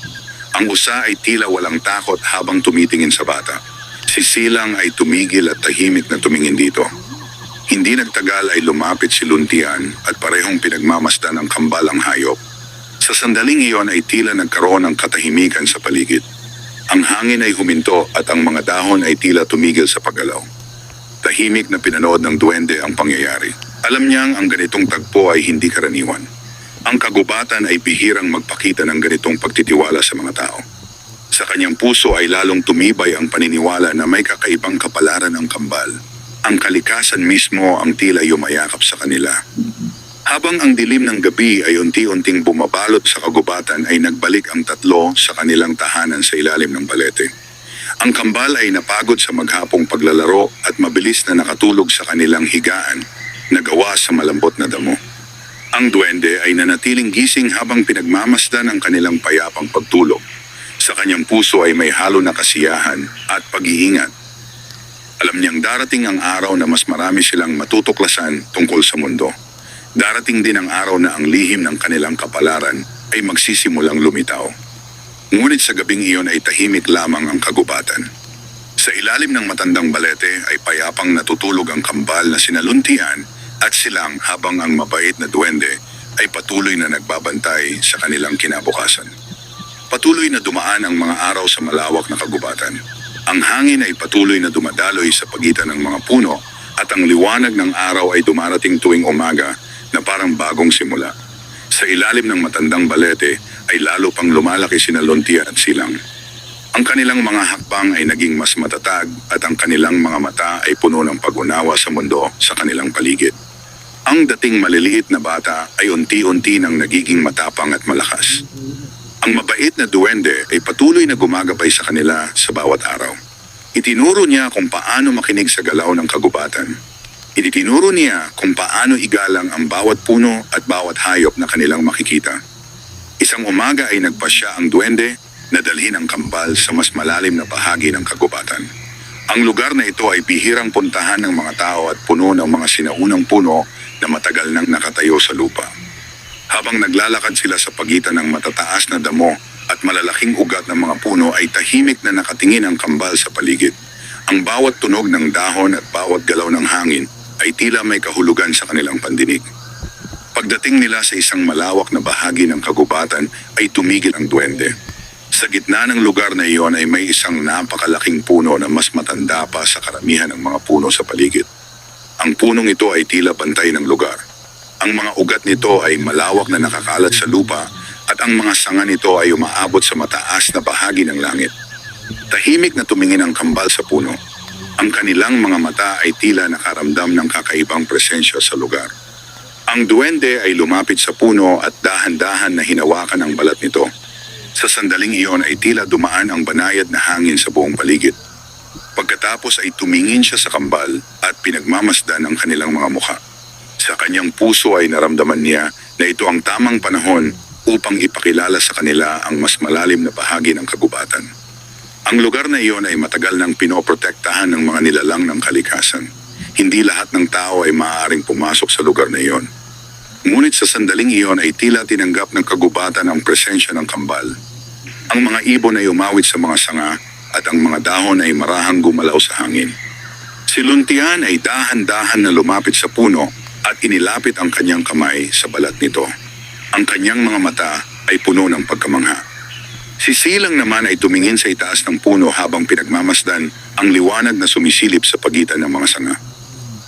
Ang usa ay tila walang takot habang tumitingin sa bata. Si Silang ay tumigil at tahimik na tumingin dito. Hindi nagtagal ay lumapit si Luntian at parehong pinagmamasdan ng kambal ang hayop. Sa sandaling iyon ay tila nagkaroon ng katahimikan sa paligid. Ang hangin ay huminto at ang mga dahon ay tila tumigil sa paggalaw. Tahimik na pinanood ng duwende ang pangyayari. Alam niyang ang ganitong tagpo ay hindi karaniwan. Ang kagubatan ay bihirang magpakita ng ganitong pagtitiwala sa mga tao. Sa kanyang puso ay lalong tumibay ang paniniwala na may kakaibang kapalaran ang kambal. Ang kalikasan mismo ang tila yumayakap sa kanila. Habang ang dilim ng gabi ay unti-unting bumabalot sa kagubatan ay nagbalik ang tatlo sa kanilang tahanan sa ilalim ng balete. Ang kambal ay napagod sa maghapong paglalaro at mabilis na nakatulog sa kanilang higaan na gawa sa malambot na damo. Ang duwende ay nanatiling gising habang pinagmamasdan ang kanilang payapang pagtulog. Sa kanyang puso ay may halo na kasiyahan at pag-iingat. Alam niyang darating ang araw na mas marami silang matutuklasan tungkol sa mundo. Darating din ang araw na ang lihim ng kanilang kapalaran ay magsisimulang lumitaw. Ngunit sa gabing iyon ay tahimik lamang ang kagubatan. Sa ilalim ng matandang balete ay payapang natutulog ang kambal na sina Luntian At silang habang ang mabait na duwende ay patuloy na nagbabantay sa kanilang kinabukasan. Patuloy na dumaan ang mga araw sa malawak na kagubatan. Ang hangin ay patuloy na dumadaloy sa pagitan ng mga puno at ang liwanag ng araw ay dumarating tuwing umaga na parang bagong simula. Sa ilalim ng matandang balete ay lalo pang lumalaki sina Luntia at Silang. Ang kanilang mga hakbang ay naging mas matatag at ang kanilang mga mata ay puno ng pag-unawa sa mundo sa kanilang paligid. Ang dating maliliit na bata ay unti-unti nang nagiging matapang at malakas. Ang mabait na duwende ay patuloy na gumagabay sa kanila sa bawat araw. Itinuro niya kung paano makinig sa galaw ng kagubatan. Itinuro niya kung paano igalang ang bawat puno at bawat hayop na kanilang makikita. Isang umaga ay nagpasya ang duwende na dalhin ang kambal sa mas malalim na bahagi ng kagubatan. Ang lugar na ito ay bihirang puntahan ng mga tao at puno ng mga sinaunang puno na matagal nang nakatayo sa lupa. Habang naglalakad sila sa pagitan ng matataas na damo at malalaking ugat ng mga puno ay tahimik na nakatingin ang kambal sa paligid. Ang bawat tunog ng dahon at bawat galaw ng hangin ay tila may kahulugan sa kanilang pandinig. Pagdating nila sa isang malawak na bahagi ng kagubatan ay tumigil ang duwende. Sa gitna ng lugar na iyon ay may isang napakalaking puno na mas matanda pa sa karamihan ng mga puno sa paligid. Ang punong ito ay tila bantay ng lugar. Ang mga ugat nito ay malawak na nakakalat sa lupa at ang mga sanga nito ay umaabot sa mataas na bahagi ng langit. Tahimik na tumingin ang kambal sa puno. Ang kanilang mga mata ay tila nakaramdam ng kakaibang presensya sa lugar. Ang duwende ay lumapit sa puno at dahan-dahan na hinawakan ang balat nito. Sa sandaling iyon ay tila dumaan ang banayad na hangin sa buong paligid. Pagkatapos ay tumingin siya sa kambal at pinagmamasdan ang kanilang mga mukha. Sa kanyang puso ay naramdaman niya na ito ang tamang panahon upang ipakilala sa kanila ang mas malalim na bahagi ng kagubatan. Ang lugar na iyon ay matagal nang pinoprotektahan ng mga nilalang ng kalikasan. Hindi lahat ng tao ay maaaring pumasok sa lugar na iyon. Ngunit sa sandaling iyon ay tila tinanggap ng kagubatan ang presensya ng kambal. Ang mga ibon ay umawit sa mga sanga at ang mga dahon ay marahang gumalaw sa hangin. Si Luntian ay dahan-dahan na lumapit sa puno at inilapit ang kanyang kamay sa balat nito. Ang kanyang mga mata ay puno ng pagkamangha. Si Silang naman ay tumingin sa itaas ng puno habang pinagmamasdan ang liwanag na sumisilip sa pagitan ng mga sanga.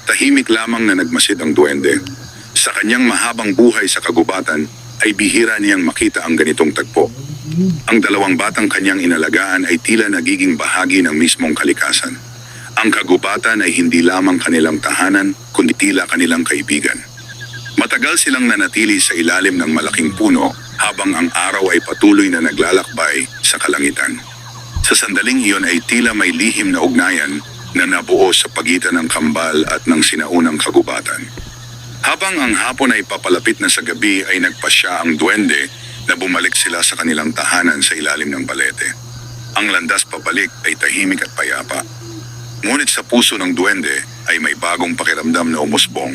Tahimik lamang na nagmasid ang duwende. Sa kanyang mahabang buhay sa kagubatan ay bihira niyang makita ang ganitong tagpo. Ang dalawang batang kanyang inalagaan ay tila nagiging bahagi ng mismong kalikasan. Ang kagubatan ay hindi lamang kanilang tahanan, kundi tila kanilang kaibigan. Matagal silang nanatili sa ilalim ng malaking puno habang ang araw ay patuloy na naglalakbay sa kalangitan. Sa sandaling iyon ay tila may lihim na ugnayan na nabuo sa pagitan ng kambal at ng sinaunang kagubatan. Habang ang hapon ay papalapit na sa gabi ay nagpasya ang duwende na bumalik sila sa kanilang tahanan sa ilalim ng balete. Ang landas pabalik ay tahimik at payapa. Ngunit sa puso ng duwende ay may bagong pakiramdam na umusbong.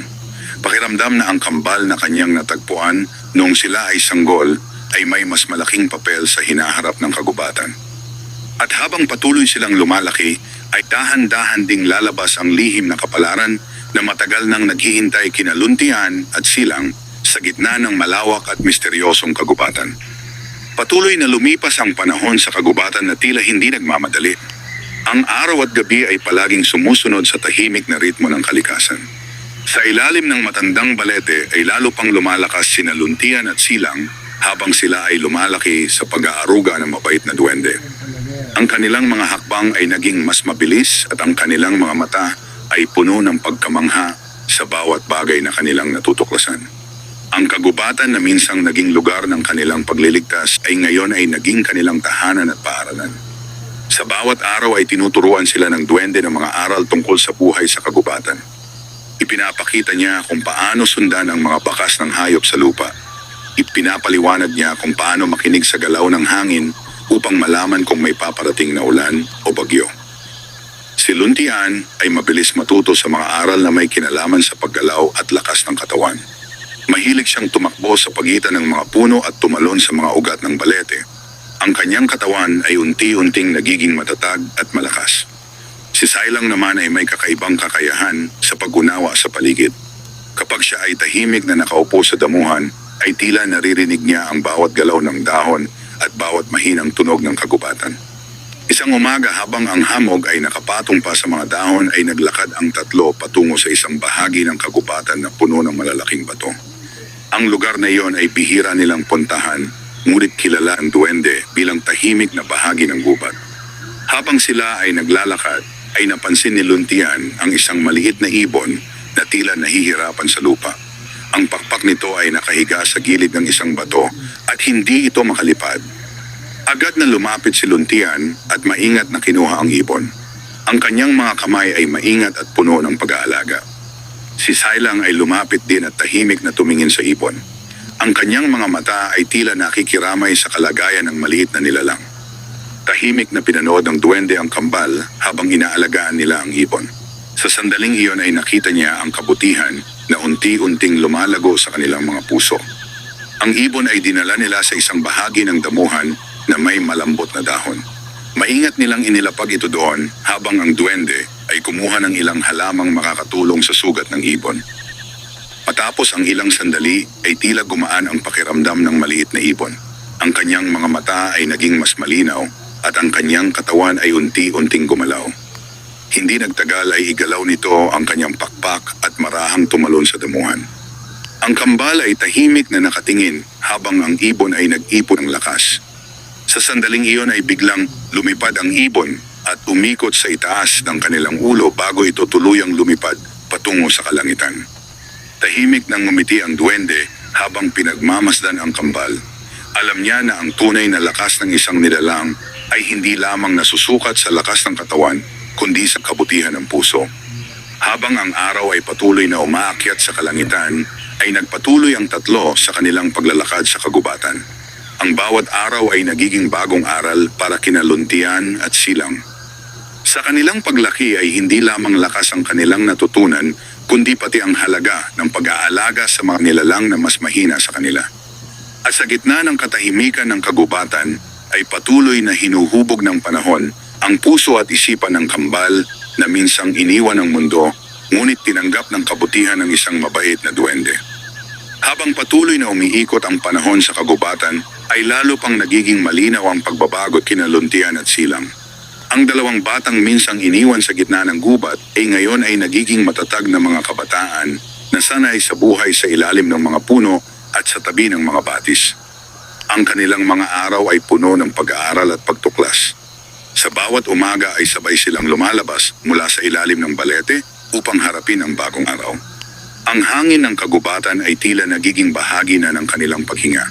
Pakiramdam na ang kambal na kanyang natagpuan noong sila ay sanggol ay may mas malaking papel sa hinaharap ng kagubatan. At habang patuloy silang lumalaki ay dahan-dahan ding lalabas ang lihim na kapalaran na matagal nang naghihintay kina Luntian at Silang sa gitna ng malawak at misteryosong kagubatan. Patuloy na lumipas ang panahon sa kagubatan na tila hindi nagmamadali. Ang araw at gabi ay palaging sumusunod sa tahimik na ritmo ng kalikasan. Sa ilalim ng matandang balete ay lalo pang lumalakas sina Luntian at Silang habang sila ay lumalaki sa pag-aaruga ng mabait na duwende. Ang kanilang mga hakbang ay naging mas mabilis at ang kanilang mga mata ay puno ng pagkamangha sa bawat bagay na kanilang natutuklasan. Ang kagubatan na minsang naging lugar ng kanilang pagliligtas ay ngayon ay naging kanilang tahanan at paaralan. Sa bawat araw ay tinuturuan sila ng duwende ng mga aral tungkol sa buhay sa kagubatan. Ipinapakita niya kung paano sundan ang mga bakas ng hayop sa lupa. Ipinapaliwanag niya kung paano makinig sa galaw ng hangin upang malaman kung may paparating na ulan o bagyo. Si Luntian ay mabilis matuto sa mga aral na may kinalaman sa paggalaw at lakas ng katawan. Mahilig siyang tumakbo sa pagitan ng mga puno at tumalon sa mga ugat ng balete. Ang kanyang katawan ay unti-unting nagiging matatag at malakas. Si Silang naman ay may kakaibang kakayahan sa pag-unawa sa paligid. Kapag siya ay tahimik na nakaupo sa damuhan, ay tila naririnig niya ang bawat galaw ng dahon at bawat mahinang tunog ng kagubatan. Isang umaga habang ang hamog ay nakapatong pa sa mga dahon ay naglakad ang tatlo patungo sa isang bahagi ng kagubatan na puno ng malalaking bato. Ang lugar na iyon ay bihira nilang puntahan, ngunit kilala ang duwende bilang tahimik na bahagi ng gubat. Habang sila ay naglalakad, ay napansin ni Luntian ang isang maliit na ibon na tila nahihirapan sa lupa. Ang pakpak nito ay nakahiga sa gilid ng isang bato at hindi ito makalipad. Agad na lumapit si Luntian at maingat na kinuha ang ibon. Ang kanyang mga kamay ay maingat at puno ng pag-aalaga. Si Sailang ay lumapit din at tahimik na tumingin sa ibon. Ang kanyang mga mata ay tila nakikiramay sa kalagayan ng maliit na nilalang. Tahimik na pinanood ng duwende ang kambal habang inaalagaan nila ang ibon. Sa sandaling iyon ay nakita niya ang kabutihan na unti-unting lumalago sa kanilang mga puso. Ang ibon ay dinala nila sa isang bahagi ng damuhan na may malambot na dahon. Maingat nilang inilapag ito doon habang ang duwende ay kumuha ng ilang halamang makakatulong sa sugat ng ibon. Matapos ang ilang sandali ay tila gumaan ang pakiramdam ng maliit na ibon. Ang kanyang mga mata ay naging mas malinaw at ang kanyang katawan ay unti-unting gumalaw. Hindi nagtagal ay igalaw nito ang kanyang pakpak at marahang tumalon sa damuhan. Ang kambal ay tahimik na nakatingin habang ang ibon ay nag-ipon ng lakas. Sa sandaling iyon ay biglang lumipad ang ibon at umikot sa itaas ng kanilang ulo bago ito tuluyang lumipad patungo sa kalangitan. Tahimik nang ngumiti ang duwende habang pinagmamasdan ang kambal. Alam niya na ang tunay na lakas ng isang nilalang ay hindi lamang nasusukat sa lakas ng katawan, kundi sa kabutihan ng puso. Habang ang araw ay patuloy na umaakyat sa kalangitan, ay nagpatuloy ang tatlo sa kanilang paglalakad sa kagubatan. Ang bawat araw ay nagiging bagong aral para kina Luntian at Silang. Sa kanilang paglaki ay hindi lamang lakas ang kanilang natutunan, kundi pati ang halaga ng pag-aalaga sa mga nilalang na mas mahina sa kanila. At sa gitna ng katahimikan ng kagubatan, ay patuloy na hinuhubog ng panahon ang puso at isipan ng kambal na minsang iniwan ng mundo, ngunit tinanggap ng kabutihan ng isang mabait na duwende. Habang patuloy na umiikot ang panahon sa kagubatan, ay lalo pang nagiging malinaw ang pagbabago kina Luntian at Silang. Ang dalawang batang minsang iniwan sa gitna ng gubat ay ngayon ay nagiging matatag na mga kabataan na sanay sa buhay sa ilalim ng mga puno at sa tabi ng mga batis. Ang kanilang mga araw ay puno ng pag-aaral at pagtuklas. Sa bawat umaga ay sabay silang lumalabas mula sa ilalim ng balete upang harapin ang bagong araw. Ang hangin ng kagubatan ay tila nagiging bahagi na ng kanilang paghinga.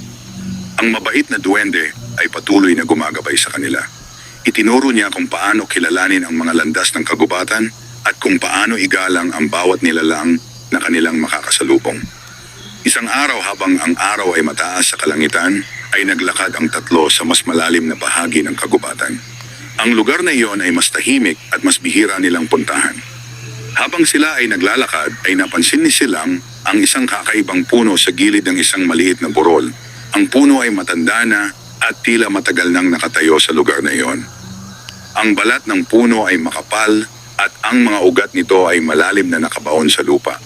Ang mabait na duwende ay patuloy na gumagabay sa kanila. Itinuro niya kung paano kilalanin ang mga landas ng kagubatan at kung paano igalang ang bawat nilalang na kanilang makakasalubong. Isang araw habang ang araw ay mataas sa kalangitan, ay naglakad ang tatlo sa mas malalim na bahagi ng kagubatan. Ang lugar na iyon ay mas tahimik at mas bihira nilang puntahan. Habang sila ay naglalakad, ay napansin ni Silang ang isang kakaibang puno sa gilid ng isang maliit na burol. Ang puno ay matanda na at tila matagal nang nakatayo sa lugar na iyon. Ang balat ng puno ay makapal at ang mga ugat nito ay malalim na nakabaon sa lupa.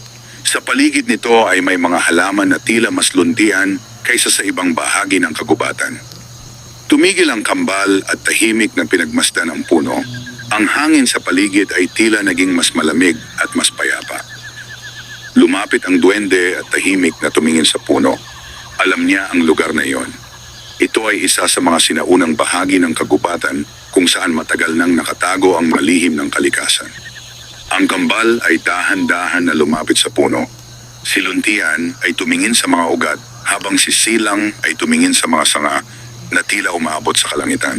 Sa paligid nito ay may mga halaman na tila mas luntian kaysa sa ibang bahagi ng kagubatan. Tumigil ang kambal at tahimik na pinagmasdan ang puno. Ang hangin sa paligid ay tila naging mas malamig at mas payapa. Lumapit ang duwende at tahimik na tumingin sa puno. Alam niya ang lugar na iyon. Ito ay isa sa mga sinaunang bahagi ng kagubatan kung saan matagal nang nakatago ang malihim ng kalikasan. Ang kambal ay dahan-dahan na lumapit sa puno. Si Luntian ay tumingin sa mga ugat habang si Silang ay tumingin sa mga sanga na tila umaabot sa kalangitan.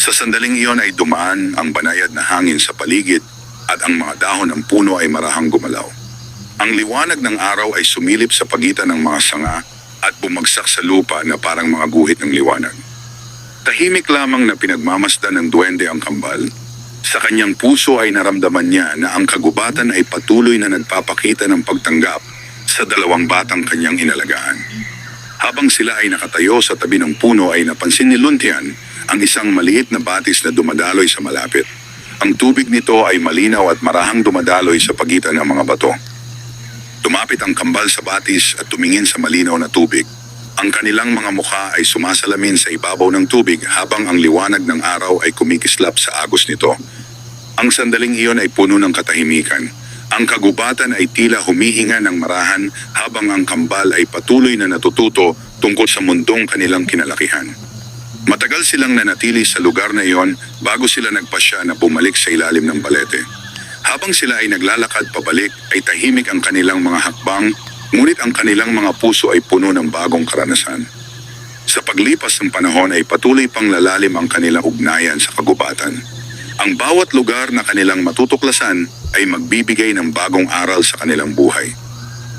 Sa sandaling iyon ay dumaan ang banayad na hangin sa paligid at ang mga dahon ng puno ay marahang gumalaw. Ang liwanag ng araw ay sumilip sa pagitan ng mga sanga at bumagsak sa lupa na parang mga guhit ng liwanag. Tahimik lamang na pinagmamasdan ng duwende ang kambal. Sa kanyang puso ay naramdaman niya na ang kagubatan ay patuloy na nagpapakita ng pagtanggap sa dalawang batang kanyang inalagaan. Habang sila ay nakatayo sa tabi ng puno ay napansin ni Luntian ang isang maliit na batis na dumadaloy sa malapit. Ang tubig nito ay malinaw at marahang dumadaloy sa pagitan ng mga bato. Lumapit ang kambal sa batis at tumingin sa malinaw na tubig. Ang kanilang mga mukha ay sumasalamin sa ibabaw ng tubig habang ang liwanag ng araw ay kumikislap sa agos nito. Ang sandaling iyon ay puno ng katahimikan. Ang kagubatan ay tila humihinga ng marahan habang ang kambal ay patuloy na natututo tungkol sa mundong kanilang kinalakihan. Matagal silang nanatili sa lugar na iyon bago sila nagpasya na bumalik sa ilalim ng balete. Habang sila ay naglalakad pabalik ay tahimik ang kanilang mga hakbang, ngunit ang kanilang mga puso ay puno ng bagong karanasan. Sa paglipas ng panahon ay patuloy pang lalalim ang kanilang ugnayan sa kagubatan. Ang bawat lugar na kanilang matutuklasan ay magbibigay ng bagong aral sa kanilang buhay.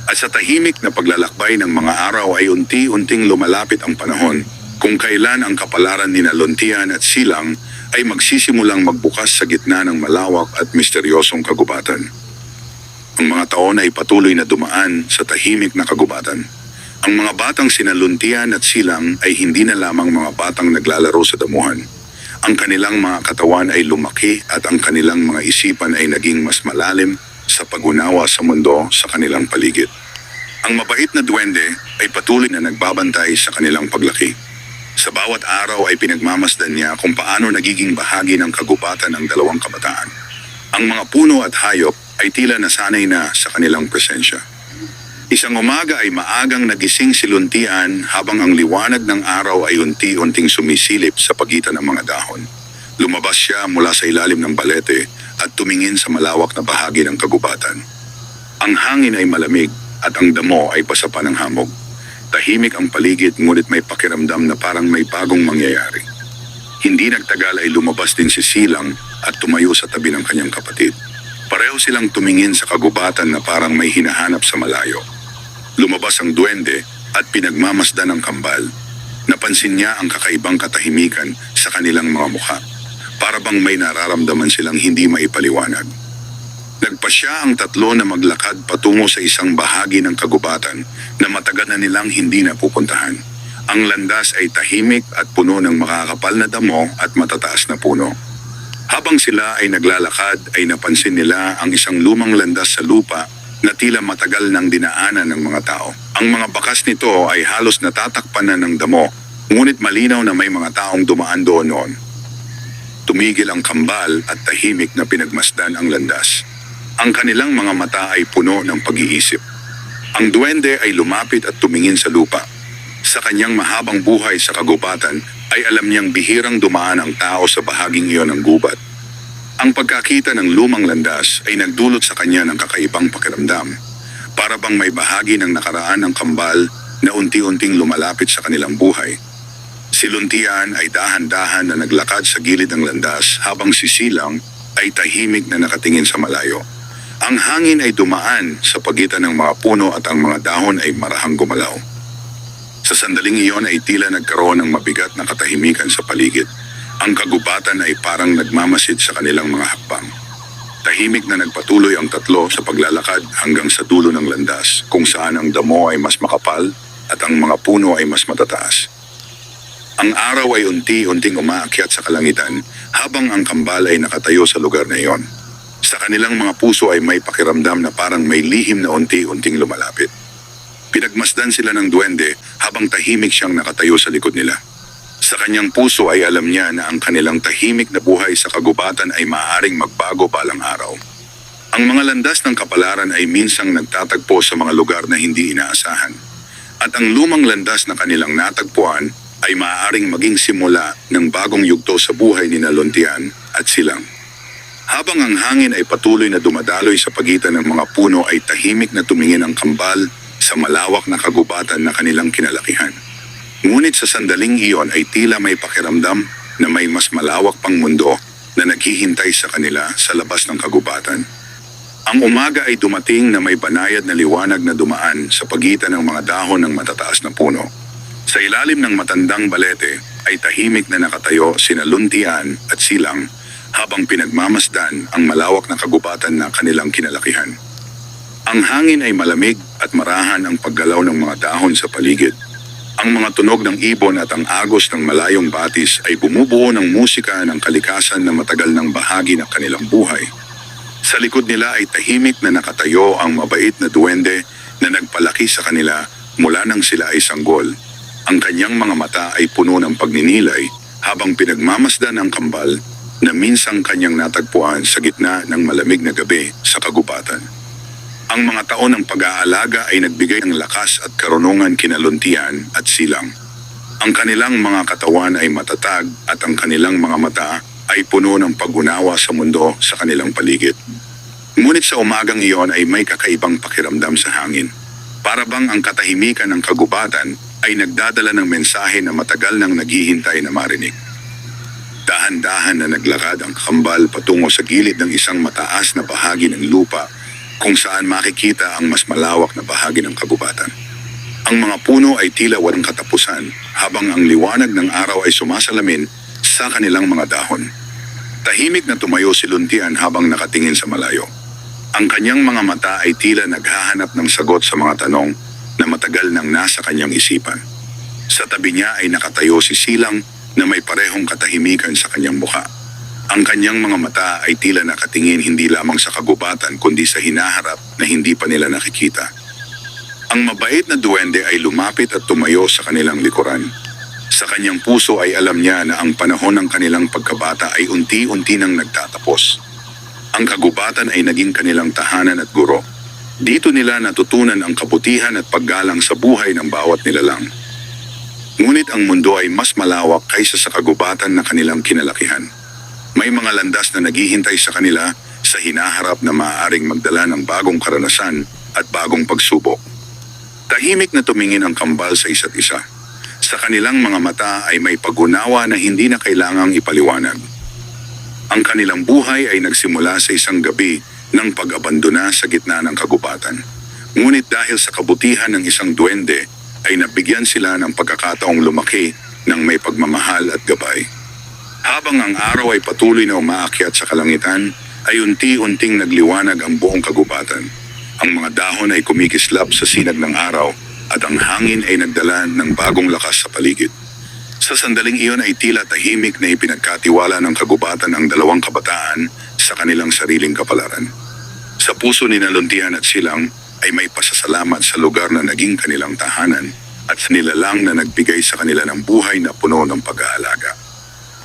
At sa tahimik na paglalakbay ng mga araw ay unti-unting lumalapit ang panahon kung kailan ang kapalaran ni Lontian at Silang ay magsisimulang magbukas sa gitna ng malawak at misteryosong kagubatan. Ang mga taon ay patuloy na dumaan sa tahimik na kagubatan. Ang mga batang sina Lontian at Silang ay hindi na lamang mga batang naglalaro sa damuhan. Ang kanilang mga katawan ay lumaki at ang kanilang mga isipan ay naging mas malalim sa pag-unawa sa mundo sa kanilang paligid. Ang mabait na duwende ay patuloy na nagbabantay sa kanilang paglaki. Sa bawat araw ay pinagmamasdan niya kung paano nagiging bahagi ng kagubatan ng dalawang kabataan. Ang mga puno at hayop ay tila nasanay na sa kanilang presensya. Isang umaga ay maagang nagising si Lontian habang ang liwanag ng araw ay unti-unting sumisilip sa pagitan ng mga dahon. Lumabas siya mula sa ilalim ng balete at tumingin sa malawak na bahagi ng kagubatan. Ang hangin ay malamig at ang damo ay pasapa ng hamog. Tahimik ang paligid ngunit may pakiramdam na parang may bagong mangyayari. Hindi nagtagal ay lumabas din si Silang at tumayo sa tabi ng kanyang kapatid. Pareho silang tumingin sa kagubatan na parang may hinahanap sa malayo. Lumabas ang duwende at pinagmamasdan ng kambal. Napansin niya ang kakaibang katahimikan sa kanilang mga mukha. Para bang may nararamdaman silang hindi maipaliwanag. Nagpasya ang tatlo na maglakad patungo sa isang bahagi ng kagubatan na matagal na nilang hindi napupuntahan. Ang landas ay tahimik at puno ng makakapal na damo at matataas na puno. Habang sila ay naglalakad ay napansin nila ang isang lumang landas sa lupa na tila matagal nang dinaanan ng mga tao. Ang mga bakas nito ay halos natatakpan na ng damo, ngunit malinaw na may mga taong dumaan doon noon. Tumigil ang kambal at tahimik na pinagmasdan ang landas. Ang kanilang mga mata ay puno ng pag-iisip. Ang duwende ay lumapit at tumingin sa lupa. Sa kanyang mahabang buhay sa kagubatan ay alam niyang bihirang dumaan ang tao sa bahaging iyon ng gubat. Ang pagkakita ng lumang landas ay nagdulot sa kanya ng kakaibang pakiramdam. Para bang may bahagi ng nakaraan ng kambal na unti-unting lumalapit sa kanilang buhay. Si Lontian ay dahan-dahan na naglakad sa gilid ng landas habang si Silang ay tahimik na nakatingin sa malayo. Ang hangin ay dumaan sa pagitan ng mga puno at ang mga dahon ay marahang gumalaw. Sa sandaling iyon ay tila nagkaroon ng mabigat na katahimikan sa paligid. Ang kagubatan ay parang nagmamasid sa kanilang mga hakbang. Tahimik na nagpatuloy ang tatlo sa paglalakad hanggang sa dulo ng landas kung saan ang damo ay mas makapal at ang mga puno ay mas matataas. Ang araw ay unti-unting umaakyat sa kalangitan habang ang kambal ay nakatayo sa lugar na iyon. Sa kanilang mga puso ay may pakiramdam na parang may lihim na unti-unting lumalapit. Pinagmasdan sila ng duwende habang tahimik siyang nakatayo sa likod nila. Sa kanyang puso ay alam niya na ang kanilang tahimik na buhay sa kagubatan ay maaaring magbago balang araw. Ang mga landas ng kapalaran ay minsang nagtatagpo sa mga lugar na hindi inaasahan. At ang lumang landas na kanilang natagpuan ay maaaring maging simula ng bagong yugto sa buhay ni Lontian at Silang. Habang ang hangin ay patuloy na dumadaloy sa pagitan ng mga puno ay tahimik na tumingin ang kambal sa malawak na kagubatan na kanilang kinalakihan. Ngunit sa sandaling iyon ay tila may pakiramdam na may mas malawak pang mundo na naghihintay sa kanila sa labas ng kagubatan. Ang umaga ay dumating na may banayad na liwanag na dumaan sa pagitan ng mga dahon ng matataas na puno. Sa ilalim ng matandang balete ay tahimik na nakatayo sina Lontian at Silang habang pinagmamasdan ang malawak na kagubatan na kanilang kinalakihan. Ang hangin ay malamig at marahan ang paggalaw ng mga dahon sa paligid. Ang mga tunog ng ibon at ang agos ng malayong batis ay bumubuo ng musika ng kalikasan na matagal ng bahagi ng kanilang buhay. Sa likod nila ay tahimik na nakatayo ang mabait na duwende na nagpalaki sa kanila mula nang sila ay sanggol. Ang kanyang mga mata ay puno ng pagninilay habang pinagmamasdan ang kambal na minsang kanyang natagpuan sa gitna ng malamig na gabi sa kagubatan. Ang mga taon ng pag-aalaga ay nagbigay ng lakas at karunungan kina Luntian at Silang. Ang kanilang mga katawan ay matatag at ang kanilang mga mata ay puno ng pag-unawa sa mundo sa kanilang paligid. Ngunit sa umagang iyon ay may kakaibang pakiramdam sa hangin. Para bang ang katahimikan ng kagubatan ay nagdadala ng mensahe na matagal nang naghihintay na marinig. Dahan-dahan na naglakad ang kambal patungo sa gilid ng isang mataas na bahagi ng lupa kung saan makikita ang mas malawak na bahagi ng kagubatan. Ang mga puno ay tila walang katapusan habang ang liwanag ng araw ay sumasalamin sa kanilang mga dahon. Tahimik na tumayo si Luntian habang nakatingin sa malayo. Ang kanyang mga mata ay tila naghahanap ng sagot sa mga tanong na matagal nang nasa kanyang isipan. Sa tabi niya ay nakatayo si Silang na may parehong katahimikan sa kanyang mukha. Ang kanyang mga mata ay tila nakatingin hindi lamang sa kagubatan kundi sa hinaharap na hindi pa nila nakikita. Ang mabait na duwende ay lumapit at tumayo sa kanilang likuran. Sa kanyang puso ay alam niya na ang panahon ng kanilang pagkabata ay unti-unti nang nagtatapos. Ang kagubatan ay naging kanilang tahanan at guro. Dito nila natutunan ang kabutihan at paggalang sa buhay ng bawat nilalang. Ngunit ang mundo ay mas malawak kaysa sa kagubatan na kanilang kinalakihan. May mga landas na naghihintay sa kanila sa hinaharap na maaaring magdala ng bagong karanasan at bagong pagsubok. Tahimik na tumingin ang kambal sa isa't isa. Sa kanilang mga mata ay may pag-unawa na hindi na kailangang ipaliwanag. Ang kanilang buhay ay nagsimula sa isang gabi ng pag-abandona sa gitna ng kagubatan. Ngunit dahil sa kabutihan ng isang duwende, ay nabigyan sila ng pagkakataong lumaki ng may pagmamahal at gabay. Habang ang araw ay patuloy na umaakyat sa kalangitan, ay unti-unting nagliwanag ang buong kagubatan. Ang mga dahon ay kumikislap sa sinag ng araw at ang hangin ay nagdala ng bagong lakas sa paligid. Sa sandaling iyon ay tila tahimik na ipinagkatiwala ng kagubatan ang dalawang kabataan sa kanilang sariling kapalaran. Sa puso ni Luntian at Silang ay may pasasalamat sa lugar na naging kanilang tahanan at sa nilalang na nagbigay sa kanila ng buhay na puno ng pag-aalaga.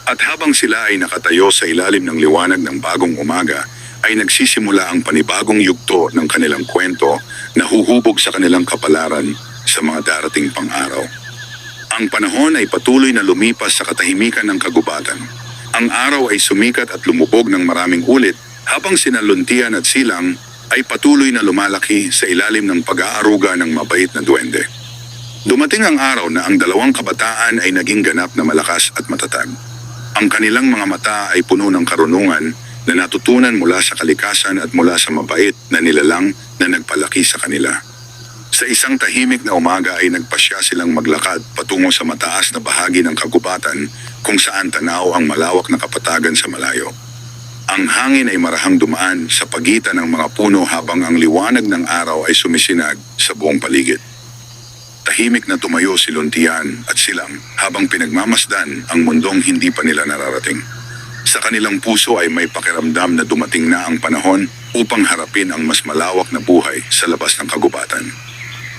At habang sila ay nakatayo sa ilalim ng liwanag ng bagong umaga, ay nagsisimula ang panibagong yugto ng kanilang kwento na huhubog sa kanilang kapalaran sa mga darating pang araw. Ang panahon ay patuloy na lumipas sa katahimikan ng kagubatan. Ang araw ay sumikat at lumubog ng maraming ulit habang sina Luntian at Silang ay patuloy na lumalaki sa ilalim ng pag-aaruga ng mabait na duwende. Dumating ang araw na ang dalawang kabataan ay naging ganap na malakas at matatag. Ang kanilang mga mata ay puno ng karunungan na natutunan mula sa kalikasan at mula sa mabait na nilalang na nagpalaki sa kanila. Sa isang tahimik na umaga ay nagpasya silang maglakad patungo sa mataas na bahagi ng kagubatan kung saan tanaw ang malawak na kapatagan sa malayo. Ang hangin ay marahang dumaan sa pagitan ng mga puno habang ang liwanag ng araw ay sumisinag sa buong paligid. Tahimik na tumayo si Luntian at Silang habang pinagmamasdan ang mundong hindi pa nila nararating. Sa kanilang puso ay may pakiramdam na dumating na ang panahon upang harapin ang mas malawak na buhay sa labas ng kagubatan.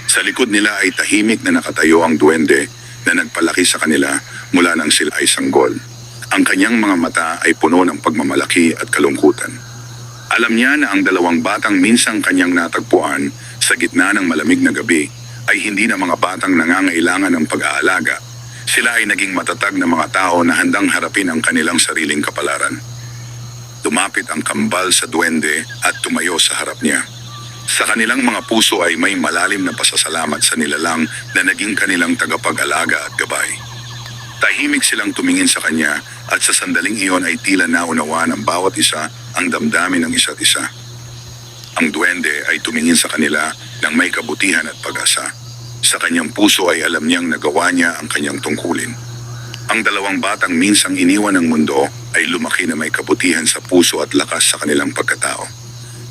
Sa likod nila ay tahimik na nakatayo ang duwende na nagpalaki sa kanila mula nang sila ay sanggol. Ang kanyang mga mata ay puno ng pagmamalaki at kalungkutan. Alam niya na ang dalawang batang minsang kanyang natagpuan sa gitna ng malamig na gabi ay hindi na mga batang nangangailangan ng pag-aalaga. Sila ay naging matatag na mga tao na handang harapin ang kanilang sariling kapalaran. Lumapit ang kambal sa duwende at tumayo sa harap niya. Sa kanilang mga puso ay may malalim na pasasalamat sa nilalang na naging kanilang tagapag-alaga at gabay. Tahimik silang tumingin sa kanya at sa sandaling iyon ay tila naunawa ng bawat isa ang damdamin ng isa't isa. Ang duwende ay tumingin sa kanila ng may kabutihan at pag-asa. Sa kanyang puso ay alam niyang nagawa niya ang kanyang tungkulin. Ang dalawang batang minsang iniwan ng mundo ay lumaki na may kabutihan sa puso at lakas sa kanilang pagkatao.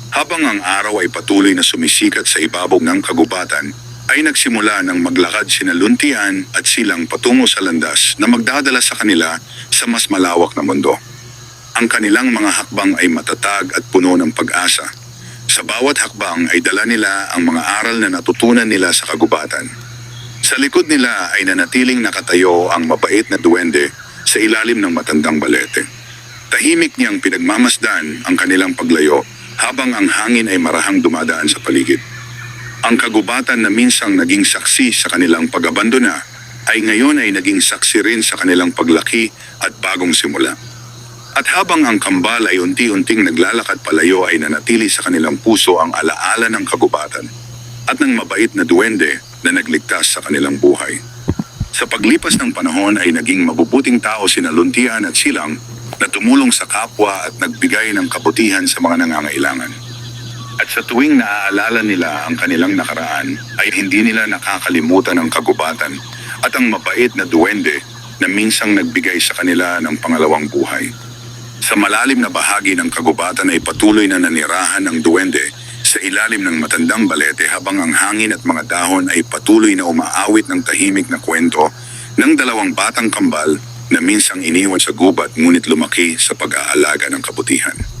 Habang ang araw ay patuloy na sumisikat sa ibabaw ng kagubatan, ay nagsimula ng maglakad sina Luntian at Silang patungo sa landas na magdadala sa kanila sa mas malawak na mundo. Ang kanilang mga hakbang ay matatag at puno ng pag-asa. Sa bawat hakbang ay dala nila ang mga aral na natutunan nila sa kagubatan. Sa likod nila ay nanatiling nakatayo ang mabait na duwende sa ilalim ng matandang balete. Tahimik niyang pinagmamasdan ang kanilang paglayo habang ang hangin ay marahang dumadaan sa paligid. Ang kagubatan na minsang naging saksi sa kanilang pag-abandona ay ngayon ay naging saksi rin sa kanilang paglaki at bagong simula. At habang ang kambal ay unti-unting naglalakad palayo ay nanatili sa kanilang puso ang alaala ng kagubatan at ng mabait na duwende na nagligtas sa kanilang buhay. Sa paglipas ng panahon ay naging mabubuting tao sina Luntian at Silang na tumulong sa kapwa at nagbigay ng kabutihan sa mga nangangailangan. At sa tuwing naaalala nila ang kanilang nakaraan ay hindi nila nakakalimutan ang kagubatan at ang mabait na duwende na minsang nagbigay sa kanila ng pangalawang buhay. Sa malalim na bahagi ng kagubatan ay patuloy na nanirahan ng duwende sa ilalim ng matandang balete habang ang hangin at mga dahon ay patuloy na umaawit ng tahimik na kwento ng dalawang batang kambal na minsang iniwan sa gubat ngunit lumaki sa pag-aalaga ng kabutihan.